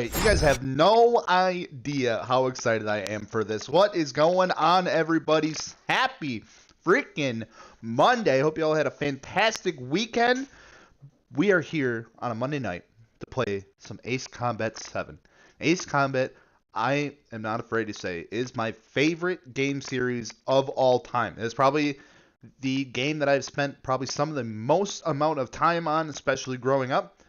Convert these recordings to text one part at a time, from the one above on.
Alright, you guys have no idea how excited I am for this. What is going on, everybody? Happy freaking Monday. Hope you all had a fantastic weekend. We are here on a Monday night to play some Ace Combat 7. Ace Combat, I am not afraid to say, is my favorite game series of all time. It's probably the game that I've spent probably some of the most amount of time on, especially growing up.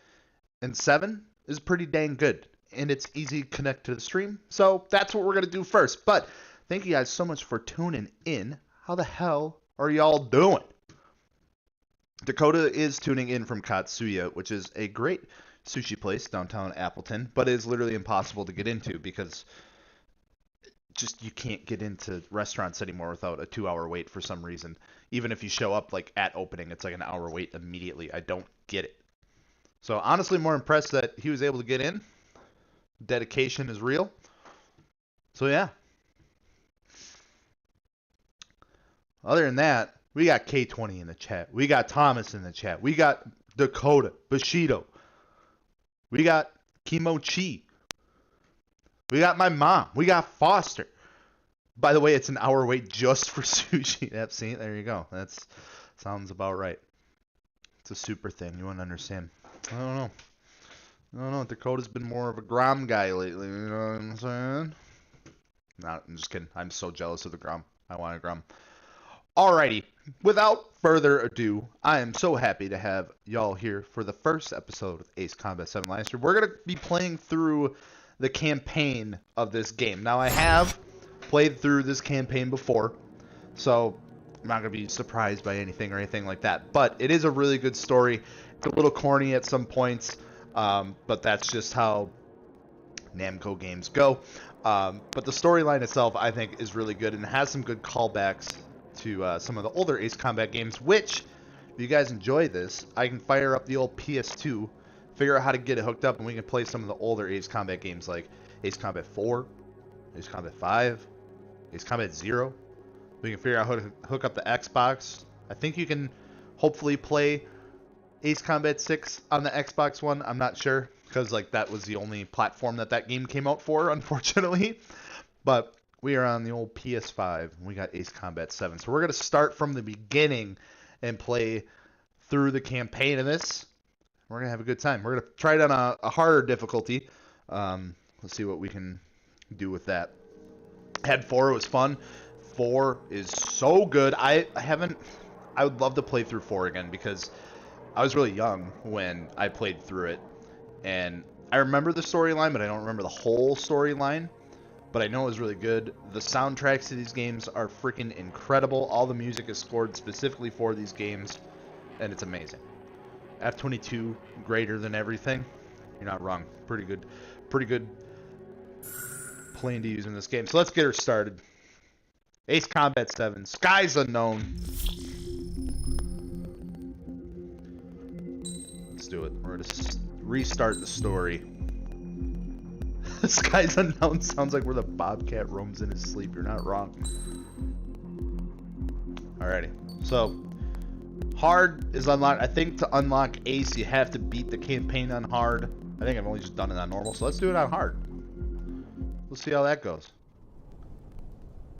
And 7 is pretty dang good. And it's easy to connect to the stream. So that's what we're going to do first. But thank you guys so much for tuning in. How the hell are y'all doing? Dakota is tuning in from Katsuya, which is a great sushi place downtown Appleton, but it is literally impossible to get into because just you can't get into restaurants anymore without a 2-hour wait for some reason. Even if you show up like at opening, it's like an hour wait immediately. I don't get it. So honestly, more impressed that he was able to get in. Dedication is real. So yeah. Other than that, we got K20 in the chat. We got Thomas in the chat. We got Dakota, Bushido. We got Kimochi. We got my mom. We got Foster. By the way, it's an hour wait just for sushi. Yep, see, there you go. That sounds about right. It's a super thing. You wouldn't understand. I don't know. Dakota's been more of a Grom guy lately. You know what I'm saying? No, I'm just kidding. I'm so jealous of the Grom. I want a Grom. Alrighty. Without further ado, I am so happy to have y'all here for the first episode of Ace Combat 7 last year. We're going to be playing through the campaign of this game. Now, I have played through this campaign before, so I'm not going to be surprised by anything or anything like that. But it is a really good story. It's a little corny at some points, but that's just how Namco games go. But the storyline itself, I think, is really good and has some good callbacks to some of the older Ace Combat games, which, if you guys enjoy this, I can fire up the old PS2, figure out how to get it hooked up, and we can play some of the older Ace Combat games like Ace Combat 4, Ace Combat 5, Ace Combat 0. We can figure out how to hook up the Xbox. I think you can hopefully play Ace Combat 6 on the Xbox One. I'm not sure, because like that was the only platform that game came out for, unfortunately. But we are on the old PS5. We got Ace Combat 7. So we're going to start from the beginning and play through the campaign of this. We're going to have a good time. We're going to try it on a harder difficulty. Let's see what we can do with that. Had 4, it was fun. 4 is so good. I would love to play through 4 again because I was really young when I played through it. And I remember the storyline, but I don't remember the whole storyline. But I know it was really good. The soundtracks to these games are freaking incredible. All the music is scored specifically for these games, and it's amazing. F-22, greater than everything. You're not wrong. Pretty good plane to use in this game. So let's get her started. Ace Combat 7, Skies Unknown. Let's do it. We're going to restart the story. Skies Unknown sounds like where the Bobcat roams in his sleep. You're not wrong. Alrighty. So, hard is unlocked. I think to unlock Ace, you have to beat the campaign on hard. I think I've only just done it on normal, so let's do it on hard. Let's see how that goes.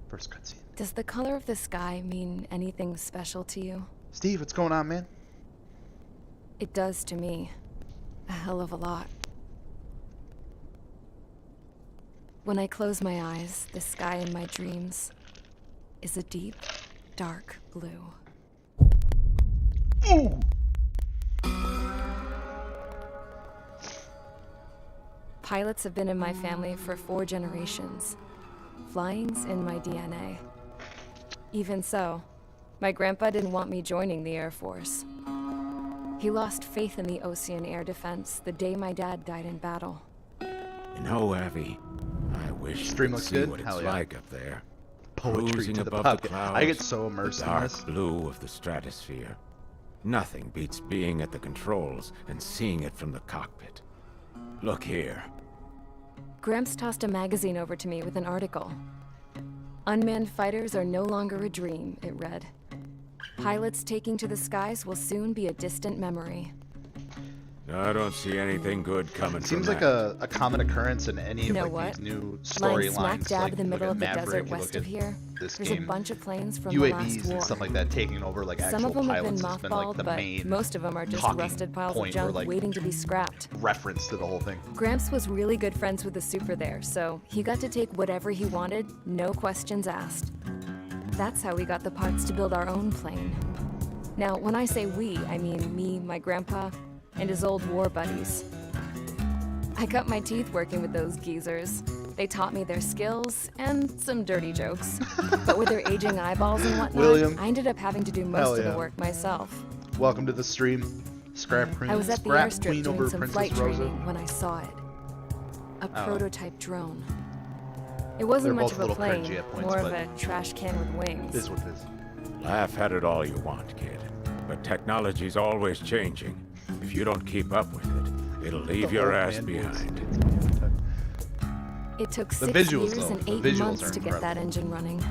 First cutscene. Does the color of the sky mean anything special to you? Steve, what's going on, man? It does to me. A hell of a lot. When I close my eyes, the sky in my dreams is a deep, dark blue. Ooh! Pilots have been in my family for 4 generations. Flying's in my DNA. Even so, my grandpa didn't want me joining the Air Force. He lost faith in the Ocean Air Defense the day my dad died in battle. You know, Abby, I wish Stream you could looks see good. what it's Hell yeah. like up there. Poetry Cruising to the above pocket. the clouds, I get so immersed the in dark this. blue of the stratosphere. Nothing beats being at the controls and seeing it from the cockpit. Look here. Gramps tossed a magazine over to me with an article. Unmanned fighters are no longer a dream, it read. Pilots taking to the skies will soon be a distant memory. I don't see anything good coming It seems from like that. a common occurrence in any You know of like what? these new Lying smack storylines. dab Like in the you look middle at of the Maverick, desert you west look of at here, this there's game. a bunch of planes from the last UAVs war. and stuff like that taking over like Some actual of them have been pilots has been like mothballed, the but main most of them are just talking rusted piles of point or junk like waiting to be scrapped. reference to the whole thing. Gramps was really good friends with the super there, so he got to take whatever he wanted, no questions asked. That's how we got the parts to build our own plane. Now, when I say we, I mean me, my grandpa, and his old war buddies. I cut my teeth working with those geezers. They taught me their skills and some dirty jokes. But with their aging eyeballs and whatnot, William. I ended up having to do Hell most of yeah. the work myself. Welcome to the stream. Scrap Queen, I was at the Scrap airstrip Queen doing over some Princess flight Rosa. training when I saw it. A Oh. prototype drone. It wasn't They're much both of a a little plane, cringy at points, more of but a trash can with wings. This is what it is. Laugh at it all you want, kid. But technology's always changing. If you don't keep up with it, it'll leave The your old ass man behind. voice. It took The 6 visuals, years though, and the 8 visuals months are to get that incredible. engine running.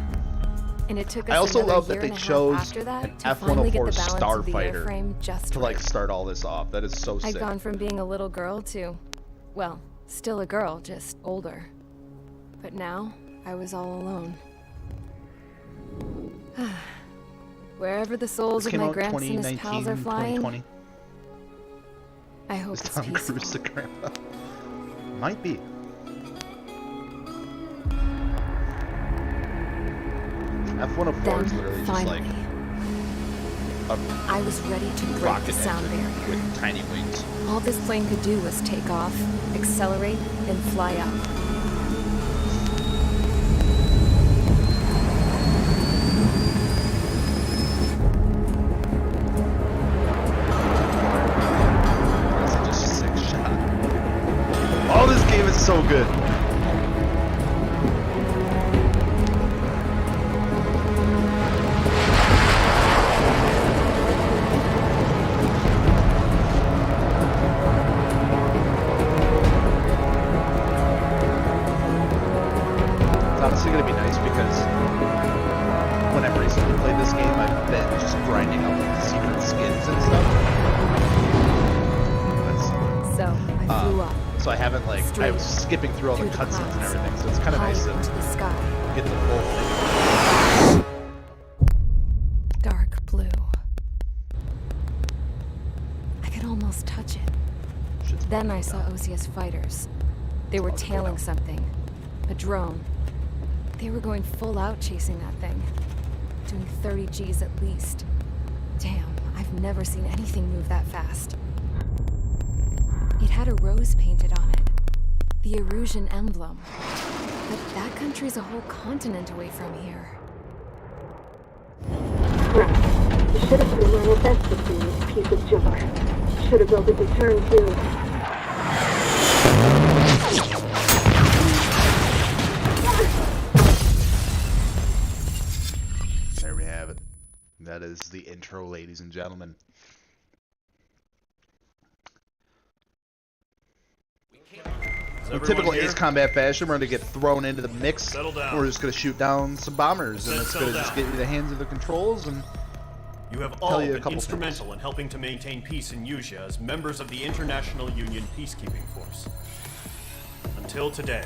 And it took us I also another love that year they and a half chose after an that to finally get the F-104 balance of the Starfighter airframe just to like right. start all this off. That is so I'd sick. gone from being a little girl to, well, still a girl, just older. But now, I was all alone. Wherever the souls This of came my out gramps and his 2019, pals are flying, 2020. I hope Is it's Tom peaceful. Cruise the grandpa? Might be. F-104 Then, is literally just finally, like I was ready to a break rocket the sound engine barrier. with tiny wings. All this plane could do was take off, accelerate, and fly up. That's such a sick shot. Oh, this game is so good. It's honestly gonna be nice because when I've recently played this game, I've been just grinding out like the secret skins and stuff. That's, So, I flew up, so I haven't like I was Straight skipping through all the through the cutscenes and clouds, everything, so it's kind of high nice into to the sky, get the full thing. dark blue. I could almost touch it. Shit's Then I fucking saw dumb. OCS fighters. They were about to go tailing down. something. A drone. They were going full out chasing that thing. Doing 30 Gs at least. Damn, I've never seen anything move that fast. It had a rose painted on it. The Erusian emblem. But that country's a whole continent away from here. Right. You should have put in my investment in this piece of junk. Should have built a return too. There we have it. That is the intro, ladies and gentlemen. In typical Ace Combat fashion, we're going to get thrown into the mix. Settle down. We're just going to shoot down some bombers, and it's going to Settle just down. get you the hands of the controls. And You have Tell all you a been couple instrumental in helping to maintain peace in Usha as members of the International Union Peacekeeping Force. Until today.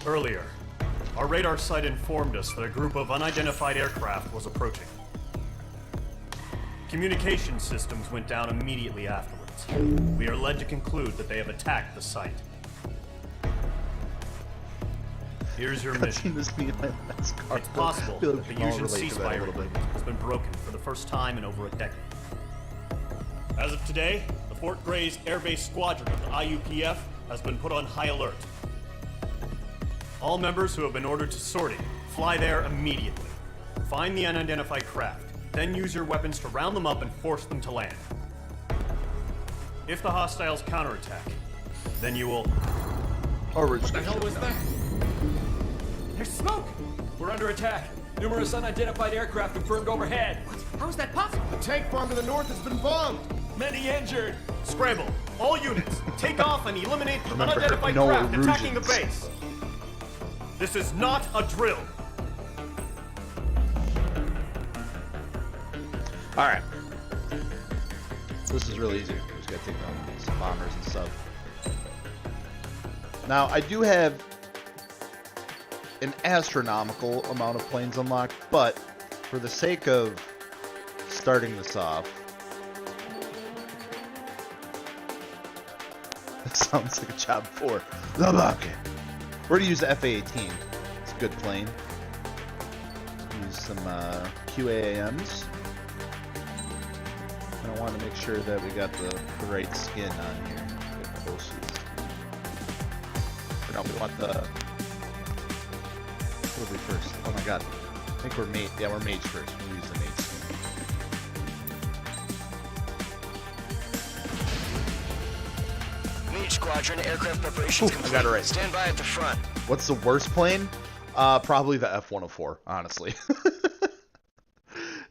Earlier, our radar site informed us that a group of unidentified aircraft was approaching. Communication systems went down immediately afterwards. We are led to conclude that they have attacked the site. Here's your mission. cutscene this me in my last car. It's possible I feel that like the we can all Usian relate to that a ceasefire little bit. agreement has been broken for the first time in over a decade. As of today, the Fort Gray's Air Base Squadron of the IUPF has been put on high alert. All members who have been ordered to sortie, fly there immediately. Find the unidentified craft, then use your weapons to round them up and force them to land. If the hostiles counterattack, then you will... Or we're just What the hell was that? There's smoke! We're under attack. Numerous unidentified aircraft confirmed overhead. What? How is that possible? The tank farm to the north has been bombed! Many injured. Scramble! All units, take off and eliminate the Remember, unidentified no craft attacking the Erusians. base! This is not a drill! Alright. This is really easy. Just gotta take down some bombers and stuff. Now, I do have an astronomical amount of planes unlocked, but for the sake of starting this off, that sounds like a job for the bucket. We're gonna use the FA-18. It's a good plane. Use some QAMs. And I want to make sure that we got the right skin on here. Get close. Or no, we want the. What will be first? Oh my god. I think we're mage. Yeah, we're mage first. We'll use the mage skin. Mage Squadron, aircraft preparations complete. I got it right. Stand by at the front. What's the worst plane? Probably the F-104, honestly.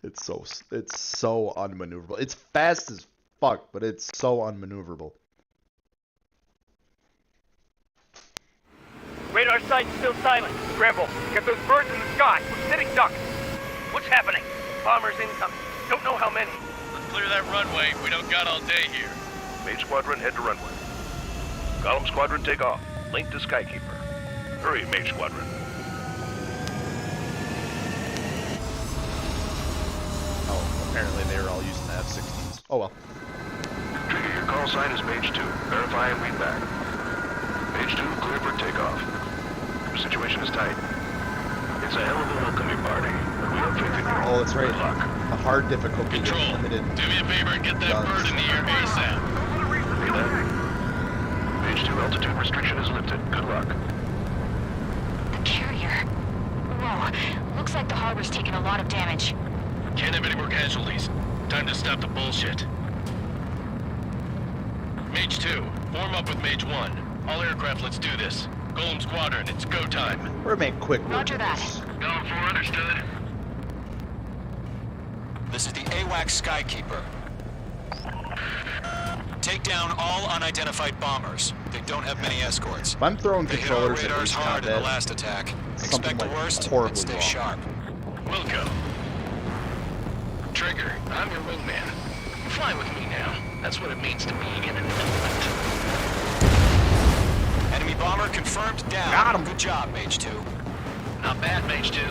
It's so unmaneuverable. It's fast as fuck, but it's so unmaneuverable. Radar site's still silent. Scramble. Get those birds in the sky. We're sitting ducks. What's happening? Bombers incoming. Don't know how many. Let's clear that runway. We don't got all day here. Mage Squadron, head to runway. Column Squadron, take off. Link to Skykeeper. Hurry, Mage Squadron. Oh, apparently they were all using the F-16s. Oh well. Trigger, your call sign is Mage 2. Verify and read back. Mage 2, clear for takeoff. The situation is tight. It's a hell of a welcoming party, but we have faith in you. Oh, that's right. Good luck. The hard difficulty is Control, limited. do me a favor and get that guns. bird in the air ASAP. Hear that? Mage 2, altitude restriction is lifted. Good luck. The carrier. Whoa. Looks like the harbor's taken a lot of damage. Can't have any more casualties. Time to stop the bullshit. Mage 2, form up with Mage 1. All aircraft, let's do this. Golem Squadron, it's go time. We're gonna make quick work Roger of that. this. Going for understood. This is the AWAC Skykeeper. Take down all unidentified bombers. They don't have many escorts. If I'm throwing They hit our controllers at radars least hard in the combat, last attack. something Expect the like worst horribly and stay wrong. sharp. Wilco. Trigger, I'm your wingman. Fly with me now. That's what it means to be in an element. Enemy bomber confirmed down. Got him. Good job, Mage 2. Not bad, Mage 2.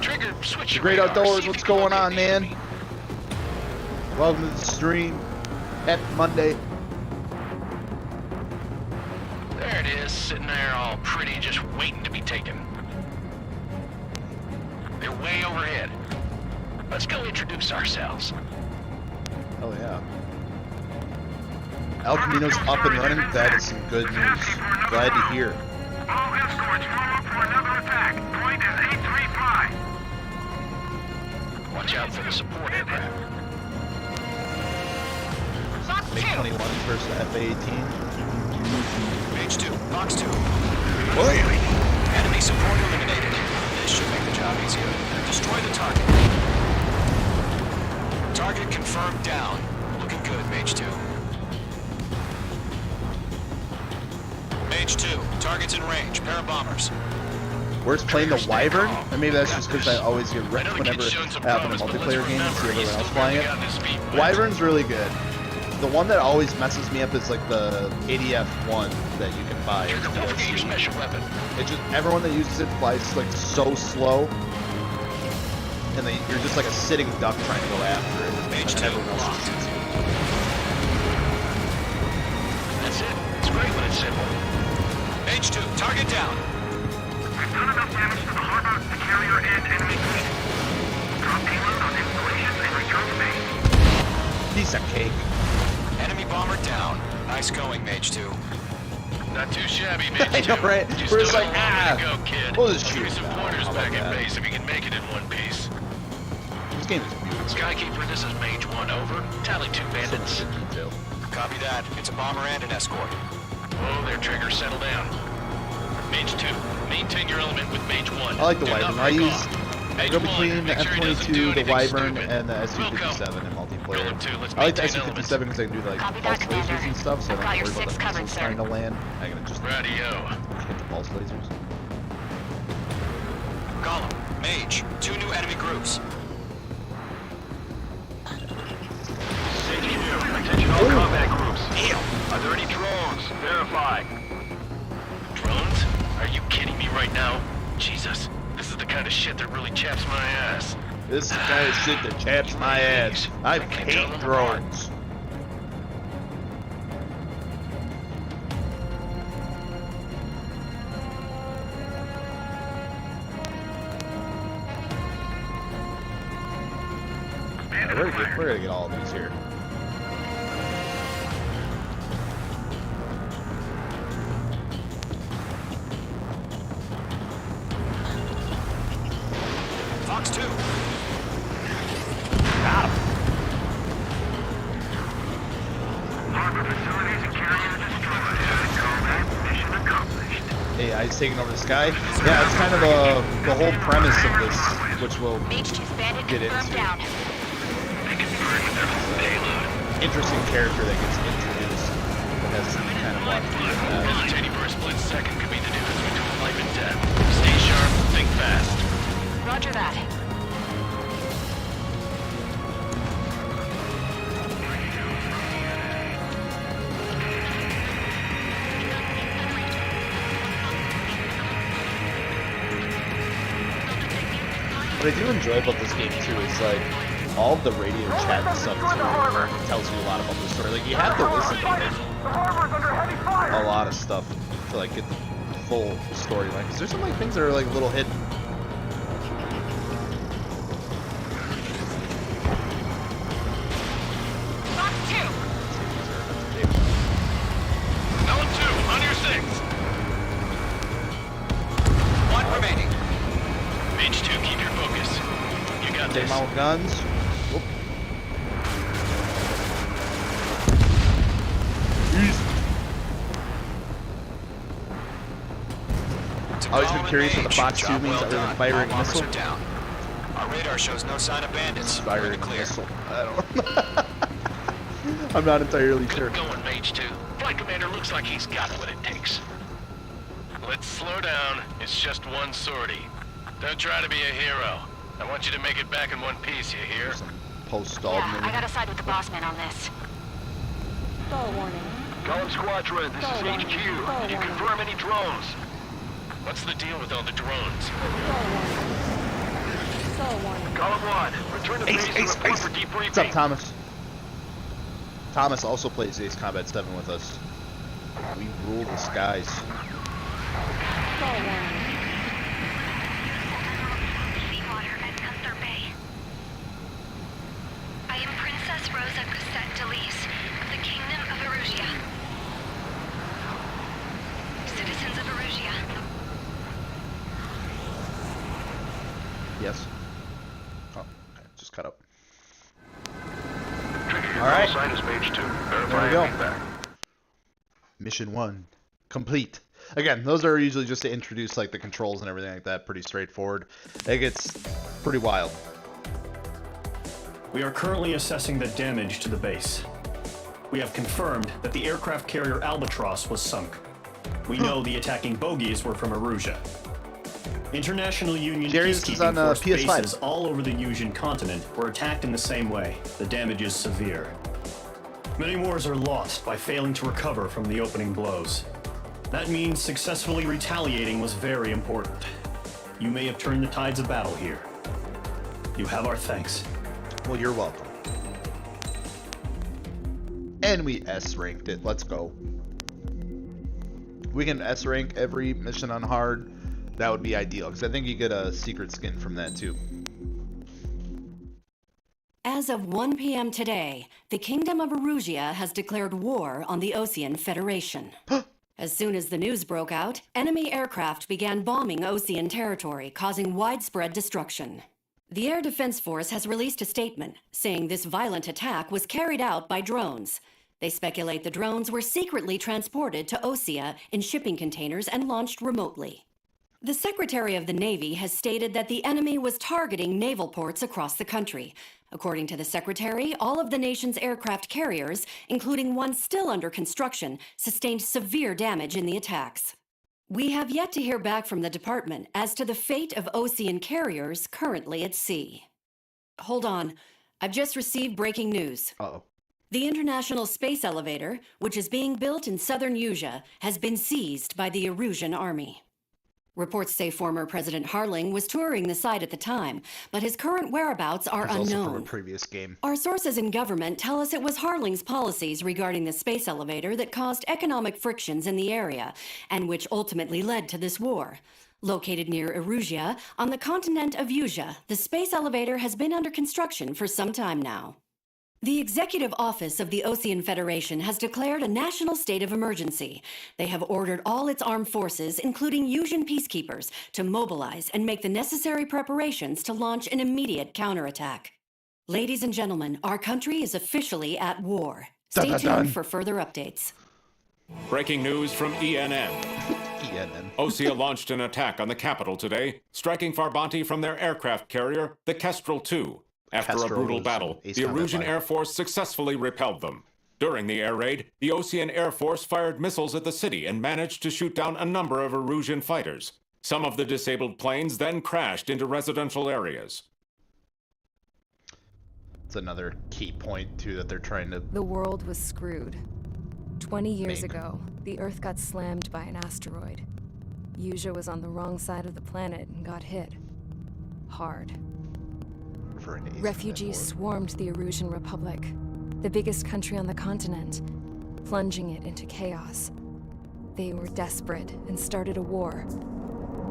Trigger, switch The your Great radar. Outdoors, See if what's you can going locate on, the man? enemy. Welcome to the stream. Happy Monday. There it is, sitting there all pretty, just waiting to be taken. They're way overhead. Let's go introduce ourselves. Oh yeah. El Camino's up and running. That is some good news. Glad to hear. All escorts form up for another attack. Point is 835. Watch out for the support aircraft. MiG-21 versus the F-18. Mage 2, Box 2. What? Enemy support eliminated. This should make the job easier. Destroy the target. Target confirmed down. Looking good, Mage 2. Mage 2, target's in range. Pair of bombers. Worst playing the Wyvern? Or maybe that's just because I always get I wrecked know the whenever kid's I shown some have a promise, but let's multiplayer game and see remember, he's everyone else still playing barely it. got his feet wet. Wyvern's really good. The one that always messes me up is like the ADF-1 that you can buy. Trigger, don't forget your DLC. special weapon. It just everyone that uses it flies like so slow, and you're just like a sitting duck trying to go after it. Mage And 2 everyone else locked. shoots you. That's it. It's great when it's simple. Mage 2, target down. We've done enough damage to the harbor, the carrier, and enemy fleet. Drop payload on installations and return to base. Piece of cake. Enemy bomber down. Nice going, Mage 2. Not too shabby, Mage 2. I know, right? You We're just still like, got a long way to ah, go, kid. we'll just Give me shoot some it. pointers How back about in that? base if you can make it in one piece. This game is beautiful. Skykeeper, this is Mage 1, over. Tally 2 bandits. So much detail. Copy that. It's a bomber and an escort. Whoa there, Trigger, settle down. Mage 2, maintain your element with Mage 1. I like the Do not Wyvern. I break use off. I Mage go 1, between the make sure he doesn't do F-22, the anything Wyvern, stupid. and the SU-57 in Golem multiplayer. 2, let's I like the maintain SU-57 because I can do like Copy pulse that, lasers Commander. and stuff, so I I've don't got have to your worry about 6 the covered, missiles sir. trying to land. I can just Radio. hit the pulse lasers. Golem, Mage, 2 new enemy groups. Attention all combat groups. Are there any drones? Verify. Drones? Are you kidding me right now? Jesus, this is the kind of shit that really chaps my ass. This is the kind of shit that chaps my ass. I hate drones. We're gonna get all of these here. Fox 2. Got him. Harbor facilities and carrier destroyed. Combat mission accomplished. AI's taking over the sky. Yeah, that's kind of the whole premise of this, which we'll get into. Down. Interesting character that gets introduced that has kind of a lot to do with that. Hesitating for a split second could be the difference between life and death. Stay sharp, think fast. Roger that. What I do enjoy about this game too is like all the radio chat and stuff too tells you a lot about the story. Like you have to listen to a lot of stuff to like get the full storyline. Because there's some like things that are like a little hidden. Element 2, on your 6. One remaining. Mage 2, keep your focus. You got Take this. them out with guns. Whoop. Always been curious what the Fox 2 means other than firing a missile. Down. Our radar shows no sign of bandits. Firing a Clear. missile. I don't. I'm not entirely sure. Good going, Mage 2. Flight Commander looks like he's got what it takes. Let's slow down. It's just one sortie. Don't try to be a hero. I want you to make it back in one piece, you hear? Post-stalled Yeah, maybe. I gotta side with the boss man on this. Stall warning. Golem Squadron, this is HQ. Did you confirm any drones? What's the deal with all the drones? Stall warning. Golem 1, return to base and report for debriefing. What's up, Thomas? Thomas also plays Ace Combat 7 with us. We rule the skies. Stall warning. Seawater at Gunther Bay. I am Princess Rosa Cosette Delise of the Kingdom of Erusia. Citizens of Erusia. Yes. Oh, okay. Just cut up. All right. Sign is Mage 2. There Verify we go. feedback. Mission 1 complete. Again, those are usually just to introduce like the controls and everything like that. Pretty straightforward. It gets pretty wild. We are currently assessing the damage to the base. We have confirmed that the aircraft carrier Albatross was sunk. We know the attacking bogies were from Erusia. International Union Jerry, this is peacekeeping on, force PS5. bases all over the Usian continent were attacked in the same way. The damage is severe. Many wars are lost by failing to recover from the opening blows. That means successfully retaliating was very important. You may have turned the tides of battle here. You have our thanks. Well, you're welcome. And we S-ranked it. Let's go. We can S-rank every mission on hard. That would be ideal, because I think you get a secret skin from that too. As of 1 p.m. today, the Kingdom of Erusia has declared war on the Osean Federation. As soon as the news broke out, enemy aircraft began bombing Osean territory, causing widespread destruction. The Air Defense Force has released a statement saying this violent attack was carried out by drones. They speculate the drones were secretly transported to Osea in shipping containers and launched remotely. The Secretary of the Navy has stated that the enemy was targeting naval ports across the country. According to the Secretary, all of the nation's aircraft carriers, including one still under construction, sustained severe damage in the attacks. We have yet to hear back from the department as to the fate of Osean carriers currently at sea. Hold on. I've just received breaking news. Uh-oh. The International Space Elevator, which is being built in southern Usea, has been seized by the Erusian army. Reports say former President Harling was touring the site at the time, but his current whereabouts are It's also from a unknown. previous game. Our sources in government tell us it was Harling's policies regarding the space elevator that caused economic frictions in the area, and which ultimately led to this war. Located near Erusea, on the continent of Usea, the space elevator has been under construction for some time now. The Executive Office of the Osean Federation has declared a national state of emergency. They have ordered all its armed forces, including Usean peacekeepers, to mobilize and make the necessary preparations to launch an immediate counterattack. Ladies and gentlemen, our country is officially at war. Stay tuned for further updates. Breaking news from ENN. ENN. Osea launched an attack on the capital today, striking Farbanti from their aircraft carrier, the Kestrel II. After a brutal battle, the Erusian Air Force successfully repelled them. During the air raid, the Osean Air Force fired missiles at the city and managed to shoot down a number of Erusian fighters. Some of the disabled planes then crashed into residential areas. It's another key point, too, that they're trying to... The world was screwed. 20 years ago, the Earth got slammed by an asteroid. Usea was on the wrong side of the planet and got hit. Hard. Refugees swarmed the Erusian Republic, the biggest country on the continent, plunging it into chaos. They were desperate and started a war,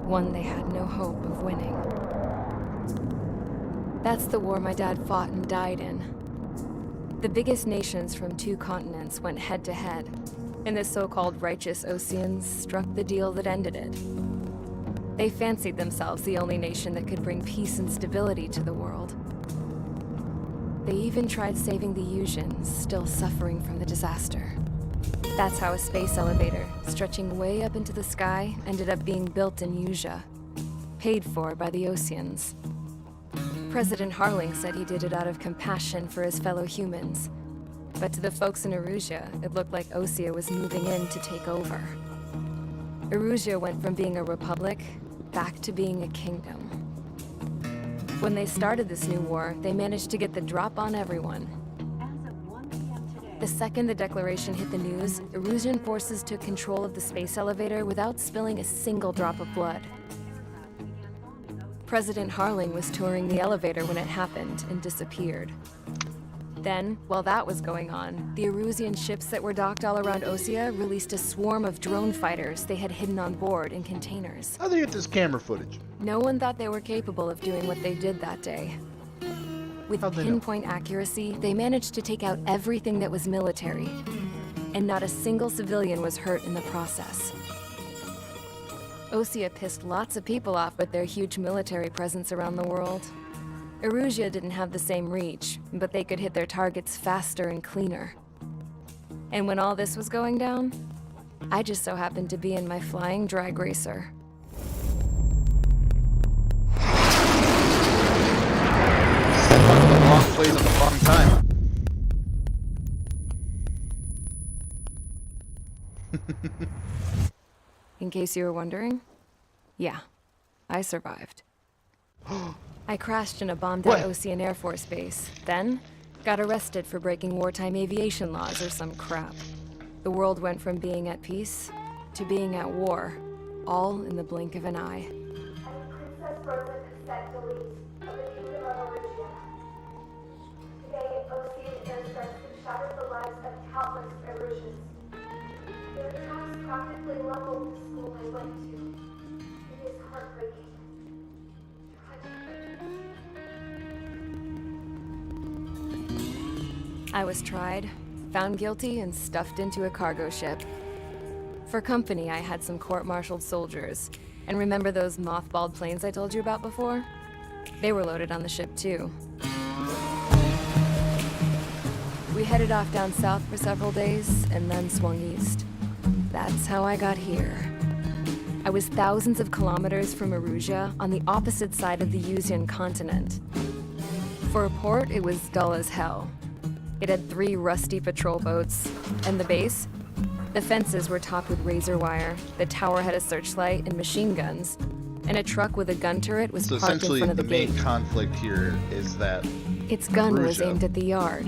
one they had no hope of winning. That's the war my dad fought and died in. The biggest nations from 2 continents went head-to-head, and the so-called righteous Oseans struck the deal that ended it. They fancied themselves the only nation that could bring peace and stability to the world. They even tried saving the Useans, still suffering from the disaster. That's how a space elevator, stretching way up into the sky, ended up being built in Usea, paid for by the Oseans. President Harling said he did it out of compassion for his fellow humans, but to the folks in Erusea, it looked like Osea was moving in to take over. Erusea went from being a republic back to being a kingdom. When they started this new war, they managed to get the drop on everyone. The second the declaration hit the news, Erusian forces took control of the space elevator without spilling a single drop of blood. President Harling was touring the elevator when it happened and disappeared. Then, while that was going on, the Erusian ships that were docked all around Osea released a swarm of drone fighters they had hidden on board in containers. How'd they get this camera footage? No one thought they were capable of doing what they did that day. With pinpoint accuracy, they managed to take out everything that was military, and not a single civilian was hurt in the process. Osea pissed lots of people off with their huge military presence around the world. Erusea didn't have the same reach, but they could hit their targets faster and cleaner. And when all this was going down, I just so happened to be in my flying drag racer. Long plays at the wrong time. In case you were wondering, yeah, I survived. I crashed in a bombed-out Osean Air Force base, then got arrested for breaking wartime aviation laws or some crap. The world went from being at peace to being at war, all in the blink of an eye. Princess Rosa Cassette Delete of the Kingdom of Erusea. Today, Osean airstrikes have shattered the lives of countless Erusians. Their attacks practically leveled the school I went to. It is heartbreaking. I was tried, found guilty, and stuffed into a cargo ship. For company, I had some court-martialed soldiers. And remember those mothballed planes I told you about before? They were loaded on the ship, too. We headed off down south for several days, and then swung east. That's how I got here. I was thousands of kilometers from Erusea, on the opposite side of the Usean continent. For a port, it was dull as hell. It had 3 rusty patrol boats, and the base? The fences were topped with razor wire, the tower had a searchlight and machine guns, and a truck with a gun turret was parked in front of the gate. So essentially the main conflict here is that its gun was aimed at the yard.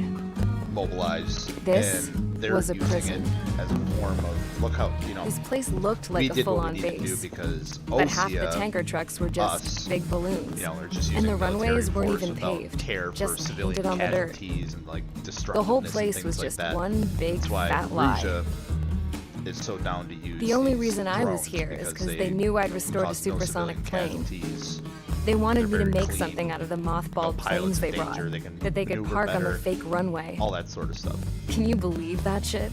mobilized, This and they're was a using prison. it as a form of, look how, you know, This place looked we like a did what we full-on needed to do base. because But half the Osea, tanker trucks were just us, big balloons. you know, are just and using the runways military weren't force even without paved. care for Just civilian painted on the dirt. casualties and like destructiveness. The whole and place things was like just that. one big That's why fat lie. Ruja is so down to use The only these reason I was drones here is because because they knew I'd restored a cause no supersonic civilian plane. casualties. They wanted me They're to very make clean. something out of the mothballed No planes pilots they in brought danger, they can that they could maneuver park on the better, fake runway. all that sort of stuff. Can you believe that shit?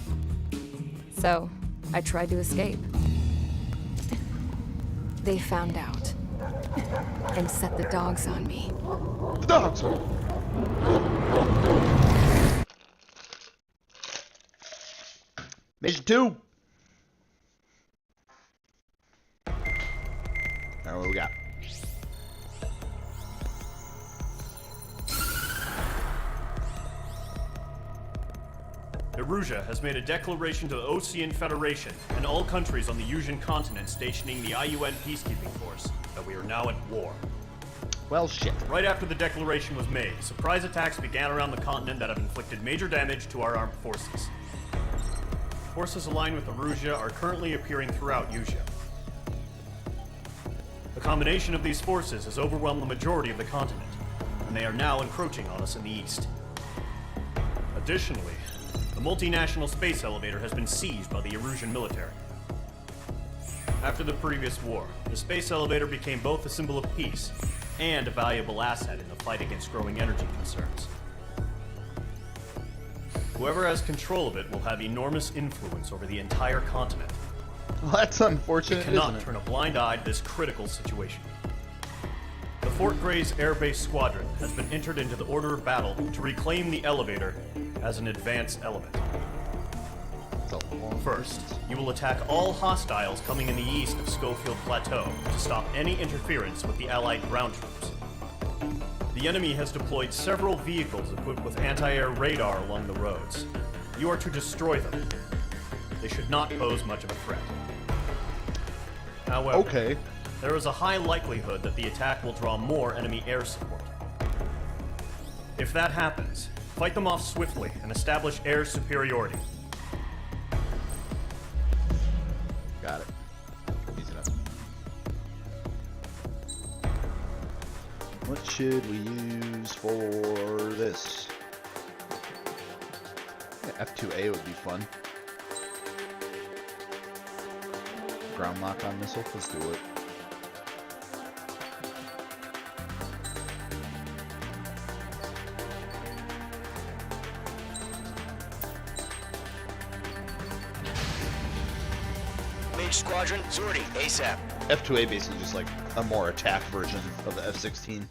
So, I tried to escape. They found out and set the dogs on me. The dogs! Mission 2! Alright, what we got? Erusia has made a declaration to the Ocean Federation and all countries on the Usian continent stationing the IUN peacekeeping force that we are now at war. Well, shit. Right after the declaration was made, surprise attacks began around the continent that have inflicted major damage to our armed forces. Forces aligned with Erusia are currently appearing throughout Usia. The combination of these forces has overwhelmed the majority of the continent, and they are now encroaching on us in the east. Additionally, the multinational space elevator has been seized by the Erusian military. After the previous war, the space elevator became both a symbol of peace and a valuable asset in the fight against growing energy concerns. Whoever has control of it will have enormous influence over the entire continent. Well, that's unfortunate, We cannot isn't it? turn a blind eye to this critical situation. The Fort Gray's Air Base Squadron has been entered into the order of battle to reclaim the elevator as an advance element. First, you will attack all hostiles coming in the east of Schofield Plateau to stop any interference with the Allied ground troops. The enemy has deployed several vehicles equipped with anti-air radar along the roads. You are to destroy them. They should not pose much of a threat. However, there is a high likelihood that the attack will draw more enemy air support. If that happens, fight them off swiftly and establish air superiority. Got it. Easy enough. What should we use for this? Yeah, F2A would be fun. Ground lock on missile. Let's do it. Mage Squadron, Zordy, ASAP. F2A basically just like a more attack version of the F-16.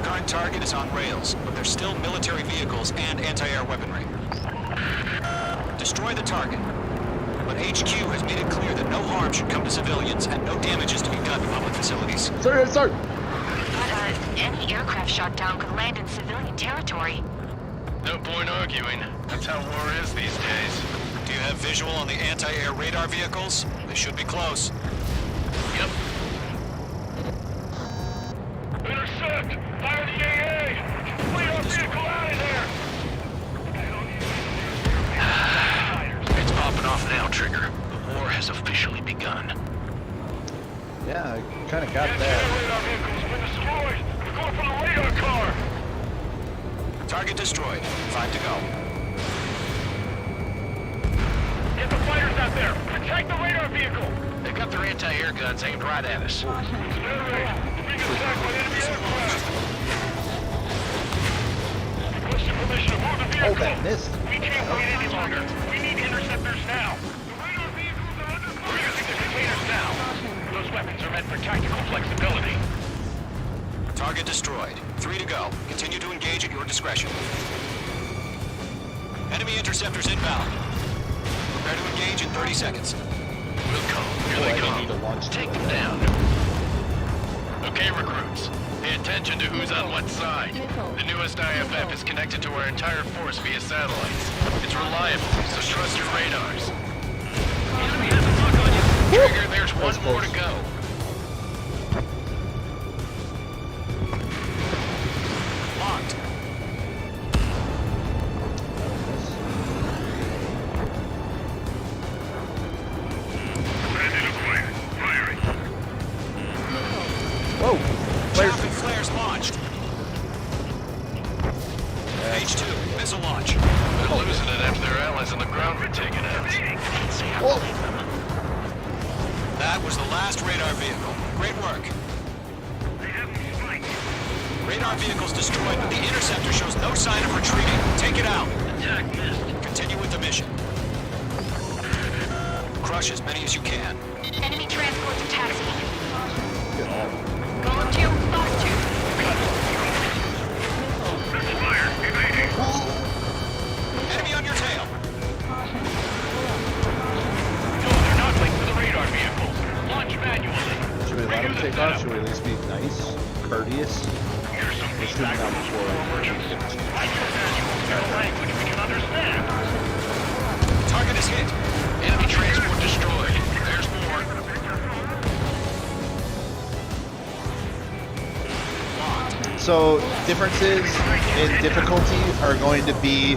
Current target is on rails, but there's still military vehicles and anti-air weaponry. Destroy the target. But HQ has made it clear that no harm should come to civilians and no damage is to be done to public facilities. Sir! But any aircraft shot down could land in civilian territory. No point arguing. That's how war is these days. Do you have visual on the anti-air radar vehicles? They should be close. Yep. Intercept! Fire the AA! Flee our vehicle out of there! It's popping off now, Trigger. The war has officially begun. Yeah, I kind of got that. Radar vehicle's been destroyed! We're going for the radar car! Target destroyed. 5 to go. Get the fighters out there! Protect the radar vehicle! They've got their anti-air guns aimed right at us. Being attacked by enemy aircraft! Requesting permission to move the vehicle! Oh, that missed. We can't wait any longer! We need interceptors now! We're using the containers now! Those weapons are meant for tactical flexibility. Target destroyed. 3 to go. Continue to engage at your discretion. Enemy interceptors inbound. Prepare to engage in 30 seconds. We'll come. Here they come. Take them down. Okay, recruits. The attention to who's on what side. The newest IFF is connected to our entire force via satellites. It's reliable, so trust your radars. Enemy has a lock on you. Trigger, there's one more to go. Locked. Whoa! Traffic flares launched. H2, missile launch. They're losing it after their allies on the ground were taken out. Whoa! That was the last radar vehicle. Great work. Radar vehicle's destroyed, but the interceptor shows no sign of retreating. Take it out. Attack missed. Continue with the mission. Crush as many as you can. Enemy transports are taxiing. Golem 2, Fox 2. Fire, evading. Enemy on your tail. No, they're not linked to the radar vehicles. Launch manually. Should we let him take off? Should we at least be nice, courteous? Here's some Let's do it now before I can manual. Their language we can understand. Target is hit. Enemy transport destroyed. There's more. So differences in difficulty are going to be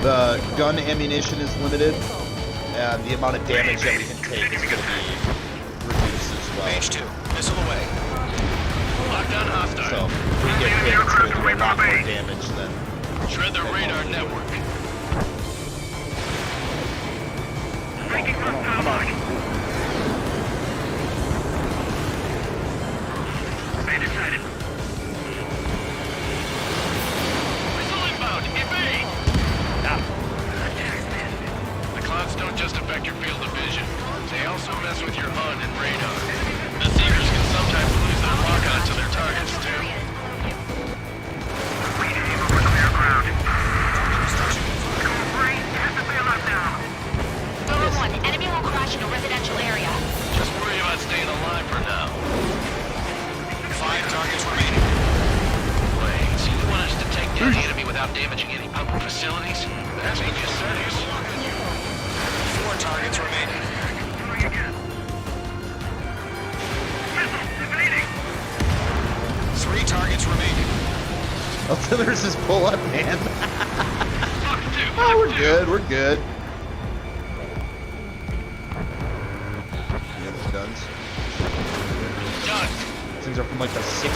the gun ammunition is limited, and the amount of damage that we can take is going to be reduced as well. H2, missile away. Lockdown hostile. So if we get hit, it's going to do a lot more damage than. Shred the radar network. Come on. Missile inbound. Evade. The clouds don't just affect your field of vision. They also mess with your HUD and radar. The Seekers can sometimes lose their lock onto their targets too. Golem 1, enemy will crash in a residential area. Just worry about staying alive for now. 5 targets remaining. Wait, so you want us to take down the enemy without damaging any public facilities? That's what you said. 4 targets remaining. 3 targets remaining. There's this pull up, man. Oh, we're good. We're good. Yeah, those guns. Done. These things are from like the 60s.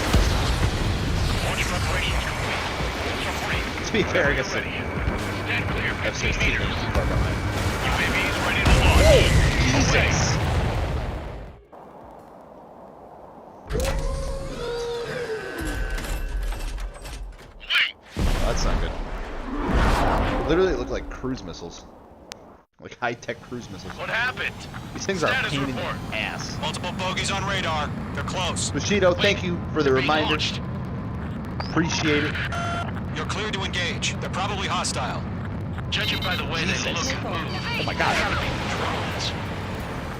Launch preparations complete. To be fair, I guess the Stand clear. F-16 is too far behind. UAV is ready to launch. Jesus! Oh, that's not good. Literally, it looked like cruise missiles. Like high-tech cruise missiles. What happened? These things are a Status pain in report. the ass. Multiple bogeys on radar. They're close. Bushido, thank you for the They're reminder. relaunched. Appreciate it. You're cleared to engage. They're probably hostile. Judging by the way they look Jesus. and move, Oh my god. gotta be drones.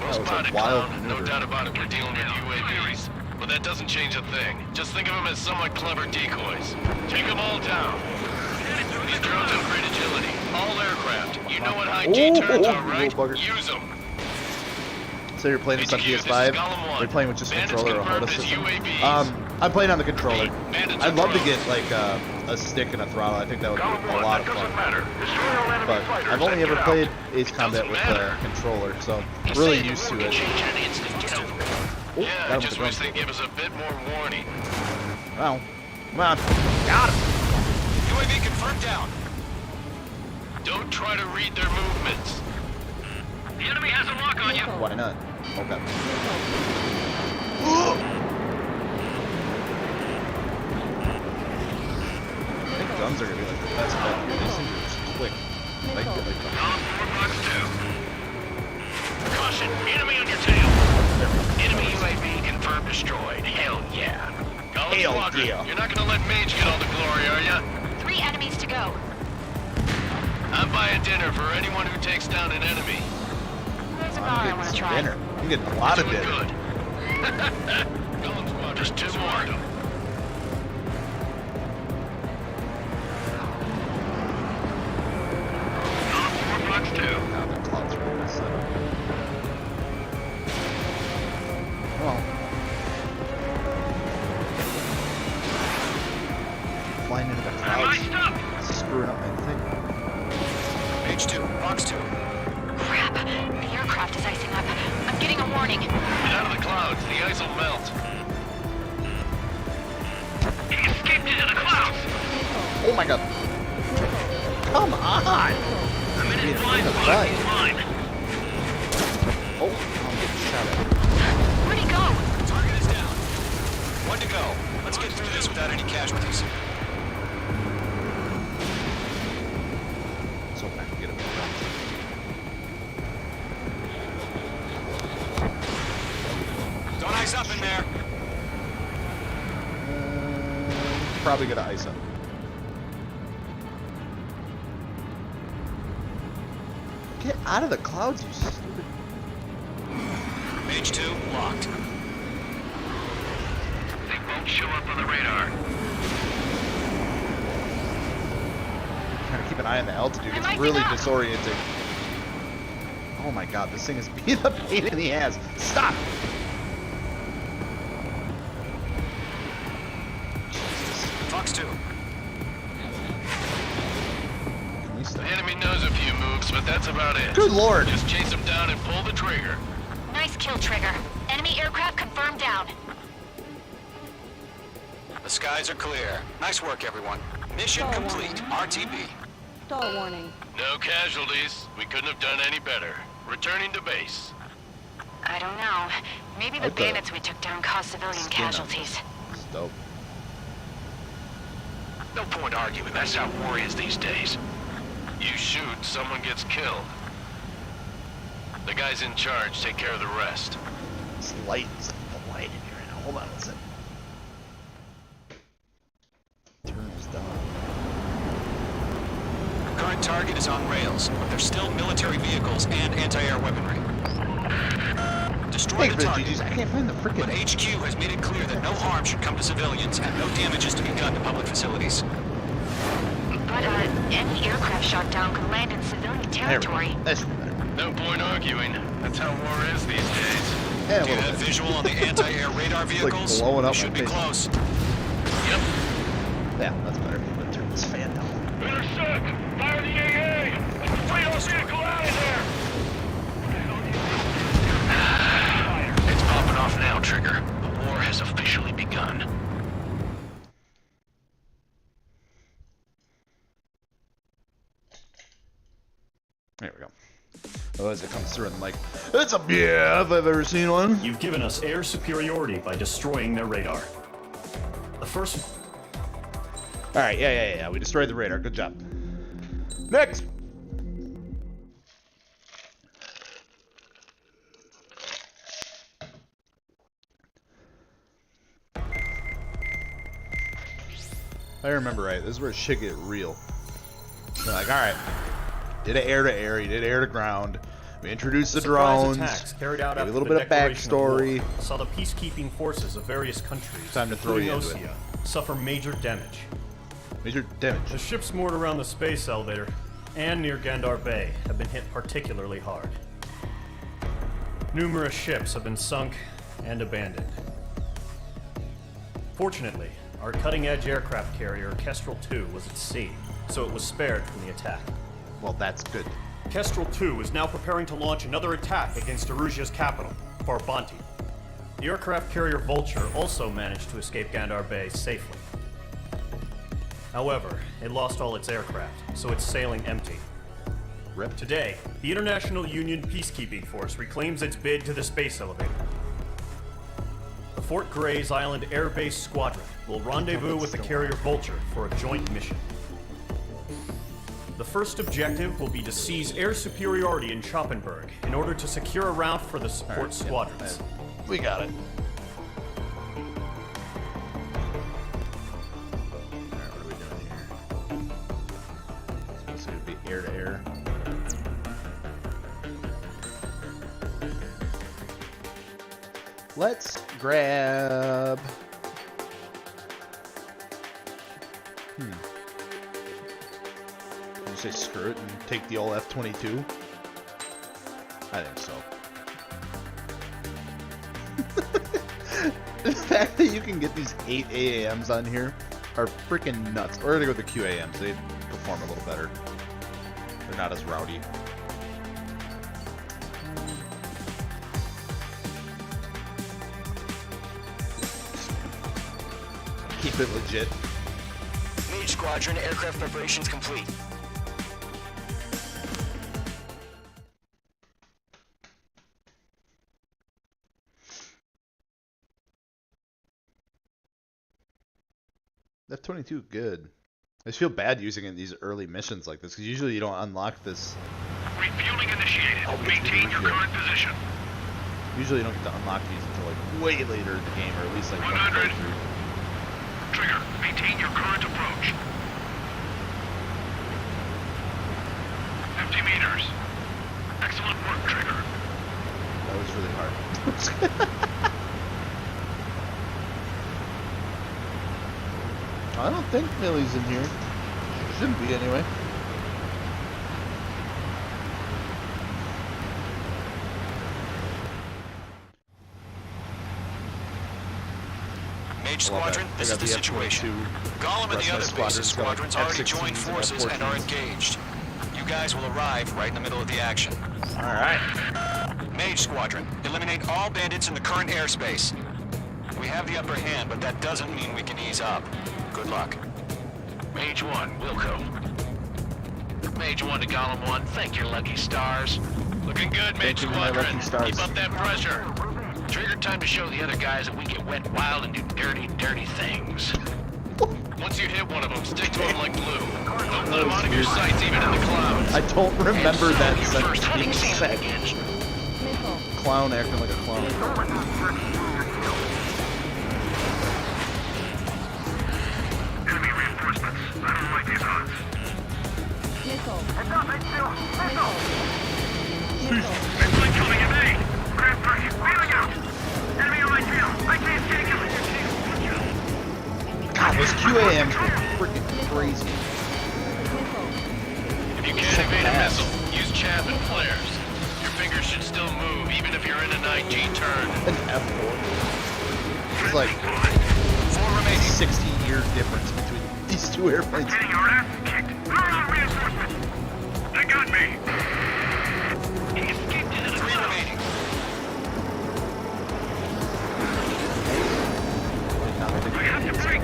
Well That was a spotted, wild clown. No maneuver. doubt about it, we're dealing with UAVs. But that doesn't change a thing. Just think of them as somewhat clever decoys. Take them all down. These drones have great agility. All aircraft. You know what high G turns are, right? little bugger. Use them. So you're playing this on HQ, this is PS5? Golem 1. You're playing with just a Bandits controller or a confirmed HOTAS as system? UAVs. I'm playing on the controller. Bandits I'd love to approach. get like a stick and a throttle. I think that would be a lot of fun. Matter. Destroy all enemy But fighters I've only and ever get out. played Ace Combat with the matter. controller, so They I'm say really the used war to can it. change in an instant, you know. Oh, Yeah, got him just with wish the they'd give us a bit more warning. Well, come on. Got him. UAV confirmed down. Don't try to read their movements. The enemy has a lock on you. Why not? Okay. I think guns are gonna be like the best bet here. These things are just quick. They can get like Column 4, Box 2. Caution, enemy on your tail. Enemy UAV confirmed destroyed. Hell yeah. Column Hell Squadron, yeah. you're not gonna let Mage get all the glory, are ya? 3 enemies to go. I'm buying dinner for anyone who takes down an enemy. There's a I'm bomb I getting want to some try. dinner. I'm getting a lot of Doing dinner. good. Column Squadron, just 2 more. flying into the clouds. Screwing up my thing. Page 2, box 2. Crap. The aircraft is icing up. I'm getting a warning. Get out of the clouds. The ice will melt. He escaped into the clouds! Oh my god. Come on! I'm in his blind spot. He's mine. Oh, I'm getting shot at. Where'd he go? Target is down. 1 to go. Let's get through this without any casualties. Let's hope I can get him. Don't ice up in there. Probably gonna ice him. Get out of the clouds, you stupid. Page 2, locked. They won't show up on the radar. Trying to keep an eye on the altitude. Am It's I really up? disorienting. Oh my god, this thing is being a pain in the ass. Stop! Fox 2. Can we stop? The enemy knows a few moves, but that's about it. Good lord! Just chase them down and pull the trigger. Nice kill, Trigger. Enemy aircraft confirmed down. The skies are clear. Nice work, everyone. Mission complete. RTB. Stall warning. No casualties. We couldn't have done any better. Returning to base. I don't know. Maybe the Okay. bandits we took down caused civilian Skin 'em. casualties. It's dope. No point arguing. That's how war is these days. You shoot, someone gets killed. The guys in charge take care of the rest. It's light. It's the light in here right now. Hold on a second. Turn this down. Current target is on rails, but there's still military vehicles and anti-air weaponry. Destroy Thanks the for the target. GGs. I can't find the But freaking. HQ has made it clear that no harm should come to civilians and no damage is to be done to public facilities. But, any aircraft shot down could land in civilian territory. That's better. No point arguing. That's how war is these days. Yeah, Do you have visual on the anti-air radar like vehicles? blowing up We should my be face. close. Yep. Yeah, that's better. I'm gonna turn this fan down. Intercept! Fire the AA! Get the radar vehicle out of there! It's popping off now, Trigger. The war has officially begun. There we go. Otherwise it comes through and like, it's a yeah, if I've ever seen one. You've given us air superiority by destroying their radar. The first... Alright, yeah. We destroyed the radar. Good job. Next! If I remember right, this is where shit get real. They're like, alright, did it air to air, you did air to ground. We introduced the Surprise drones, attacks carried out gave after a little the bit of declaration war backstory. saw the peacekeeping forces of various countries, Time to throw including you into it. Osea, suffer major damage. Major damage. The ships moored around the space elevator and near Gandar Bay have been hit particularly hard. Numerous ships have been sunk and abandoned. Fortunately, our cutting-edge aircraft carrier, Kestrel 2, was at sea, so it was spared from the attack. Well, that's good. Kestrel 2 is now preparing to launch another attack against Erusia's capital, Farbanti. The aircraft carrier Vulture also managed to escape Gandar Bay safely. However, it lost all its aircraft, so it's sailing empty. Rip. Today, the International Union Peacekeeping Force reclaims its bid to the space elevator. The Fort Gray's Island Air Base Squadron will rendezvous with the carrier Vulture for a joint mission. The first objective will be to seize air superiority in Schoppenberg in order to secure a route for the support squadrons. We got it. Alright, what are we doing here? It's supposed to be air to air. Let's grab... Did you say screw it and take the old F-22? I think so. The fact that you can get these 8 AAMs on here are freaking nuts. We're gonna go with the QAMs. They perform a little better. They're not as rowdy. Keep it legit. Mage Squadron, aircraft preparations complete. F-22 good. I just feel bad using it in these early missions like this, because usually you don't unlock this. Refueling initiated. Maintain your current position. Usually you don't get to unlock these until like way later in the game, or at least like 100. Trigger, maintain your current approach. 50 meters. Excellent work, Trigger. That was really hard. I don't think Millie's in here. Shouldn't be anyway. Mage Squadron, this is the situation. Gollum and the other bases squadrons already joined forces and are engaged. You guys will arrive right in the middle of the action. Alright. Mage Squadron, eliminate all bandits in the current airspace. We have the upper hand, but that doesn't mean we can ease up. Good luck. Mage 1, Wilco. Mage 1 to Gollum 1, thank your lucky stars. Looking good, Mage Squadron. Keep up that pressure. Trigger time to show the other guys that we can wet wild and do dirty, dirty things. Once you hit one of them, stick to them like glue. Don't let them out of your sights, even in the clouds. I don't remember that first hunting being season said. begins. Clown acting like a clown. Enemy reinforcements. I don't like these odds. Missile. Heads up, H2. Missile. Missile. Missile incoming at me. Grand push. Wheeling out. Enemy on my tail. I can't take him. God, those QAMs were freaking crazy. If you can't evade a missile, use chaff and flares. Your fingers should still move, even if you're in an IG turn. An F4. It's like 60-year difference between these two airplanes. Getting our ass kicked. Throw out reinforcements. They got me. He escaped into the clouds. I have to break.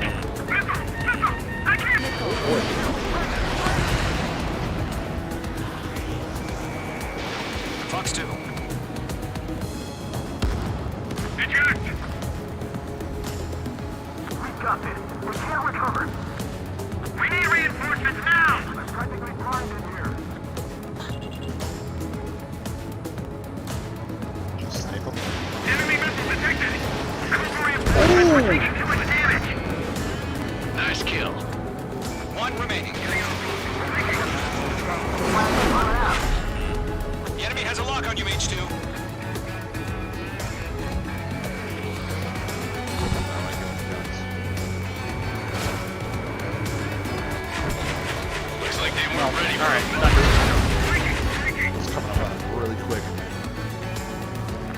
Missile. I can't. Fox 2. Eject. We got this. We can't recover. We need reinforcements now. I'm practically blind in here. Snipe them. Enemy missile detected. Cover reinforcements. We're taking too much damage. Nice kill. One remaining. The enemy has a lock on you, H2. Looks like they weren't ready for it. It's coming up on us really quick.